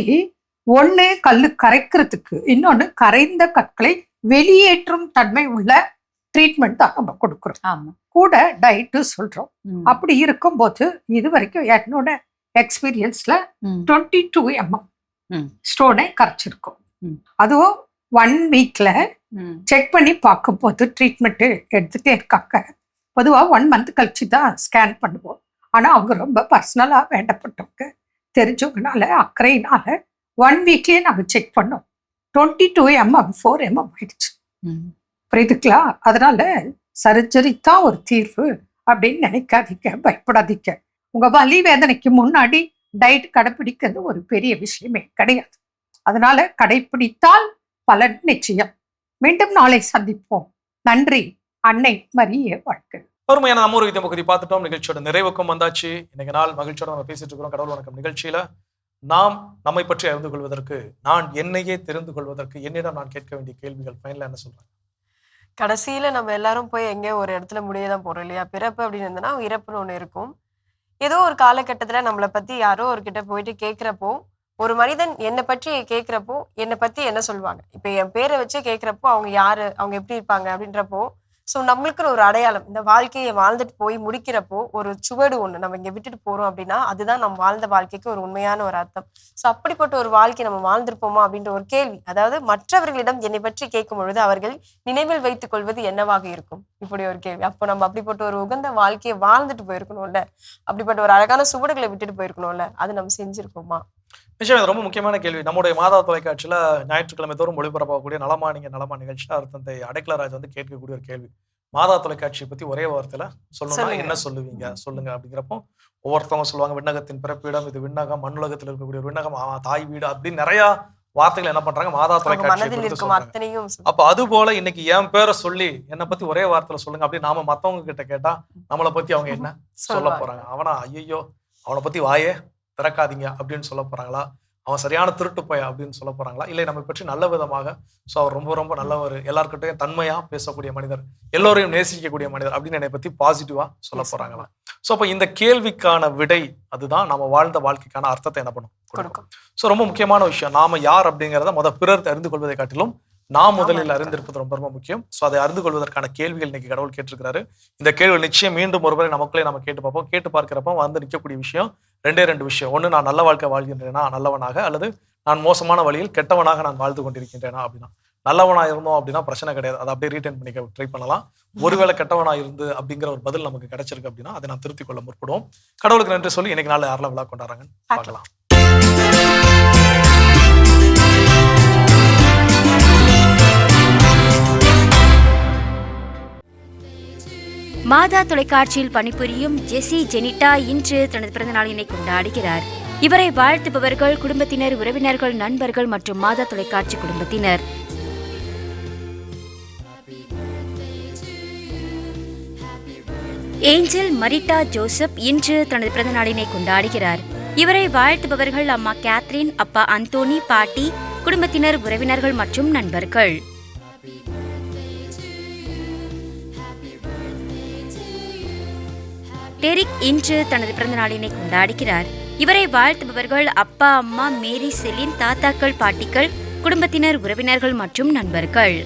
ஒண்ணு கல்லு கரைக்கிறதுக்கு, இன்னொன்னு கரைந்த கற்களை வெளியேற்றும் தன்மை உள்ள ட்ரீட்மெண்ட் தான் நம்ம கொடுக்குறோம். கூட டயட்டு சொல்றோம். அப்படி இருக்கும்போது இது வரைக்கும் என்னோட எக்ஸ்பீரியன்ஸ்ல 22 mm ஸ்டோனை கரைச்சிருக்கோம். அதுவும் 1 வீக்ல செக் பண்ணி பார்க்கும்போது ட்ரீட்மெண்ட் எடுத்துட்டே இருக்காங்க. பொதுவாக 1 மந்த் கழிச்சு தான் ஸ்கேன் பண்ணுவோம். ஆனா அவங்க ரொம்ப பர்சனலா வேண்டப்பட்டவங்க, தெரிஞ்சவங்கனால அக்கறையினால 1 வீக்லயே நாங்கள் செக் பண்ணோம். 22 mm 4 mm ஆயிடுச்சு. புரியுதுங்களா? அதனால சர்ஜரி தான் ஒரு தீர்வு அப்படின்னு நினைக்காதீங்க, பயப்படாதீங்க. உங்க வலி வேதனைக்கு முன்னாடி டயட் கடைப்பிடிக்கிறது ஒரு பெரிய விஷயமே கிடையாது. அதனால கடைப்பிடித்தால் பலன் நிச்சயம். மீண்டும் நாளை சந்திப்போம். நன்றி. அன்னை மரியே வாழ்க. அருமையான நம்ம ஒரு வித்தியம் பகுதி பார்த்துட்டோம். நிகழ்ச்சியோட நிறைவுக்கும் வந்தாச்சு. இன்னைக்கு நாள் மகிழ்ச்சியோட நம்ம பேசிட்டு இருக்கிறோம் கடவுள் வணக்கம் நிகழ்ச்சியில. நாம் நம்மை பற்றி அறிந்து கொள்வதற்கு, நான் என்னையே தெரிந்து கொள்வதற்கு என்னிடம் நான் கேட்க வேண்டிய கேள்விகள் ஃபைனலா என்ன சொல்றாங்க? கடைசியில நம்ம எல்லாரும் போய் எங்கேயோ ஒரு இடத்துல முடியதான் போறோம் இல்லையா? பிறப்பு அப்படின்னு இருந்ததுன்னா இறப்புன்னு ஒண்ணு இருக்கும். ஏதோ ஒரு காலகட்டத்துல நம்மளை பத்தி யாரோ ஒரு கிட்ட போயிட்டு கேட்கிறப்போ, ஒரு மனிதன் என்னை பற்றி கேட்கிறப்போ என்னை பத்தி என்ன சொல்லுவாங்க, இப்ப என் பேரை வச்சு கேட்கிறப்போ அவங்க யாரு, அவங்க எப்படி இருப்பாங்க அப்படின்றப்போ, ஸோ நம்மளுக்குன்னு ஒரு அடையாளம், இந்த வாழ்க்கையை வாழ்ந்துட்டு போய் முடிக்கிறப்போ ஒரு சுவடு ஒண்ணு நம்ம இங்க விட்டுட்டு போறோம் அப்படின்னா அதுதான் நம்ம வாழ்ந்த வாழ்க்கைக்கு ஒரு உண்மையான ஒரு அர்த்தம். ஸோ அப்படிப்பட்ட ஒரு வாழ்க்கை நம்ம வாழ்ந்திருப்போமா அப்படின்ற ஒரு கேள்வி, அதாவது மற்றவர்களிடம் என்னை பற்றி கேட்கும் பொழுது அவர்கள் நினைவில் வைத்துக் கொள்வது என்னவாக இருக்கும், இப்படி ஒரு கேள்வி. அப்போ நம்ம அப்படிப்பட்ட ஒரு உகந்த வாழ்க்கையை வாழ்ந்துட்டு போயிருக்கணும்ல, அப்படிப்பட்ட ஒரு அழகான சுவடுகளை விட்டுட்டு போயிருக்கணும்ல, அது நம்ம செஞ்சிருக்கோமா? நிச்சயம் இது ரொம்ப முக்கியமான கேள்வி. நம்முடைய மாதா தொலைக்காட்சியில ஞாயிற்றுக்கிழமை தோறும் ஒளிபரப்பாகக்கூடிய நலமா நிகழ்ச்சியில தந்தை அடைக்கலராஜ் வந்து கேட்கக்கூடிய ஒரு கேள்வி, மாதா தொலைக்காட்சியை பத்தி ஒரே வார்த்தையில சொல்லணும்னா என்ன சொல்லுவீங்க சொல்லுங்க அப்படிங்கிறப்போ ஒவ்வொருத்தவங்க சொல்லுவாங்க விண்ணகத்தின் பிறப்பிடம், இது விண்ணகம், மண்ணுலகத்தில் இருக்கக்கூடிய விண்ணகம், தாய் வீடு அப்படின்னு நிறைய வார்த்தைகள் என்ன பண்றாங்க மாதா தொலைக்காட்சி. அப்ப அது போல இன்னைக்கு என் பேரை சொல்லி என்னை பத்தி ஒரே வார்த்தையில சொல்லுங்க அப்படின்னு நாம மத்தவங்க கிட்ட கேட்டா நம்மளை பத்தி அவங்க என்ன சொல்ல போறாங்க? அவனா ஐயோ அவனை பத்தி வாயே திறக்காதீங்க அப்படின்னு சொல்ல போறாங்களா, அவன் சரியான திருட்டு போயா அப்படின்னு சொல்ல போறாங்களா, இல்லை நம்ம பற்றி நல்ல விதமாக ஸோ அவர் ரொம்ப ரொம்ப நல்லவர், எல்லாருக்கிட்டையும் தன்மையா பேசக்கூடிய மனிதர், எல்லோரையும் நேசிக்கக்கூடிய மனிதர் அப்படின்னு என்னை பத்தி பாசிட்டிவா சொல்ல போறாங்களா? ஸோ அப்போ இந்த கேள்விக்கான விடை அதுதான் நம்ம வாழ்ந்த வாழ்க்கைக்கான அர்த்தத்தை என்ன பண்ணும் கொடுக்கும். ஸோ ரொம்ப முக்கியமான விஷயம், நாம யார் அப்படிங்கிறத பிறர் அறிந்து கொள்வதை காட்டிலும் நாம் முதலில் அறிந்திருப்பது ரொம்ப ரொம்ப முக்கியம். ஸோ அதை அறிந்து கொள்வதற்கான கேள்விகள் இன்னைக்கு கடவுள் கேட்டிருக்கிறாரு. இந்த கேள்விகள் நிச்சயம் மீண்டும் ஒருவரை நமக்குள்ளே நம்ம கேட்டு பார்ப்போம். கேட்டு பார்க்கிறப்ப வந்து நிற்கக்கூடிய விஷயம் ரெண்டு விஷயம். ஒன்று, நான் நல்ல வாழ்க்கை வாழ்கின்றேனா நல்லவனாக, அல்லது நான் மோசமான வழியில் கெட்டவனாக நான் வாழ்ந்து கொண்டிருக்கின்றேனா அப்படின்னா. நல்லவனா இருந்தோம் அப்படின்னா பிரச்சனை கிடையாது, அதை அப்படியே ரீட்டைன் பண்ணிக்க ட்ரை பண்ணலாம். ஒருவேளை கெட்டவனா இருந்து அப்படிங்கிற ஒரு பதில் நமக்கு கிடைச்சிருக்கு அப்படின்னா அதை நான் திருத்திக் கொள்ள முற்படுவோம். கடவுளுக்கு நன்றி சொல்லி இன்னைக்கு நாள் யாரெல்லாம் விழா கொண்டாடுறாங்கன்னு பார்க்கலாம். மாதா தொலைக்காட்சியில் பணிபுரியும் ஜெசி ஜெனிட்டா இன்று தனது பிறந்த நாளினை கொண்டாடுகிறார். இவரை வாழ்த்துபவர்கள் குடும்பத்தினர், உறவினர்கள், நண்பர்கள் மற்றும் மாதா தொலைக்காட்சி குடும்பத்தினர். ஏஞ்சல் மரிட்டா ஜோசப் இன்று தனது பிறந்த நாளினை கொண்டாடுகிறார். இவரை வாழ்த்துபவர்கள் அம்மா கேத்ரின், அப்பா அந்தோனி, பாட்டி, குடும்பத்தினர், உறவினர்கள் மற்றும் நண்பர்கள். டெரிக் இன்று தனது பிறந்த நாளினை கொண்டாடுகிறார். இவரை வாழ்த்துபவர்கள் அப்பா, அம்மா, மேரி, செலின், தாத்தாக்கள், பாட்டிகள், குடும்பத்தினர், உறவினர்கள் மற்றும் நண்பர்கள்.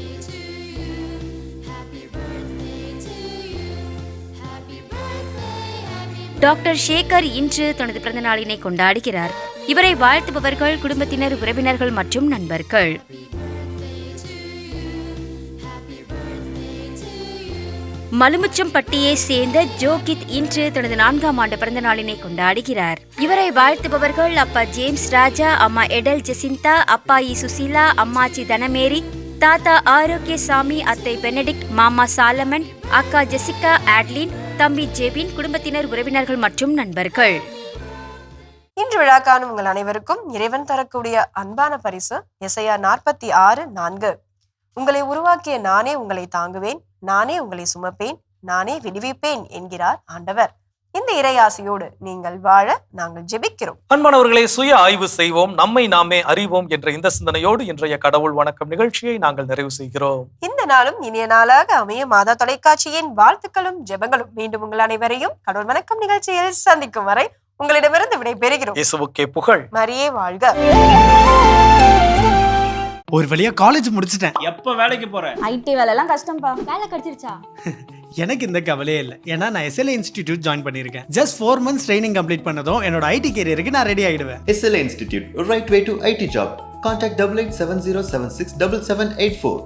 டாக்டர் சேகர் இன்று தனது பிறந்த நாளினை கொண்டாடுகிறார். இவரை வாழ்த்துபவர்கள் குடும்பத்தினர், உறவினர்கள் மற்றும் நண்பர்கள். மலுமுச்சம்பட்டியை சேர்ந்த ஜோகித் இன்று தனது 4ஆம் ஆண்டு பிறந்த நாளினை கொண்டாடுகிறார். இவரை வாழ்த்துபவர்கள் அப்பா ஜேம்ஸ் ராஜா, அம்மா எடல் ஜெசிந்தா, அப்பாயி சுசீலா, அம்மாச்சி தனமேரி, தாத்தா ஆரோக்கியசாமி, அத்தை பெனடிக்ட், மாமா சாலமன், அக்கா ஜெசிகா, ஆட்லின், தம்பி ஜெபின், குடும்பத்தினர், உறவினர்கள் மற்றும் நண்பர்கள். இன்று விழா காணும் உங்கள் அனைவருக்கும் இறைவன் தரக்கூடிய அன்பான பரிசு எசையா 46:4. உங்களை உருவாக்கிய நானே உங்களை தாங்குவேன், நானே உங்களை சுமப்பேன், நானே விடுவிப்பேன் என்கிறார் ஆண்டவர். இந்த இறையாசையோடு நீங்கள் வாழ நாங்கள் ஜெபிக்கிறோம். அன்பானவர்களை, சுய ஆய்வு செய்வோம், நம்மை நாமே அறிவோம் என்ற இந்த சிந்தனையோடு இன்றைய கடவுள் வணக்கம் நிகழ்ச்சியை நாங்கள் நிறைவு செய்கிறோம். இந்த நாளும் இனிய நாளாக அமைய மாதா தொலைக்காட்சியின் வாழ்த்துக்களும் ஜெபங்களும். மீண்டும் உங்கள் அனைவரையும் கடவுள் வணக்கம் நிகழ்ச்சியில் சந்திக்கும் வரை உங்களிடமிருந்து விடை பெறுகிறோம். இயேசுவுக்கே புகழ். மரியே வாழ்க. ஒரு வழியா காலேஜ் முடிச்சிட்டேன். எப்ப வேலைக்கு போற? ஐடி வேலை எல்லாம் கஷ்டம்பா. வேலை கிடைச்சிருச்சா? எனக்கு இந்த கவலையே இல்லை, ஏன்னா நான் SLA இன்ஸ்டிடியூட் ஜாயின் பண்ணியிருக்கேன். ஜஸ்ட் 4 months ட்ரைனிங் கம்ப்ளீட் பண்ணதும் என்னோட IT கேரியருக்கு நான் ரெடி ஆயிடுவேன். SLA Institute, right way to IT job. Contact 8870767784.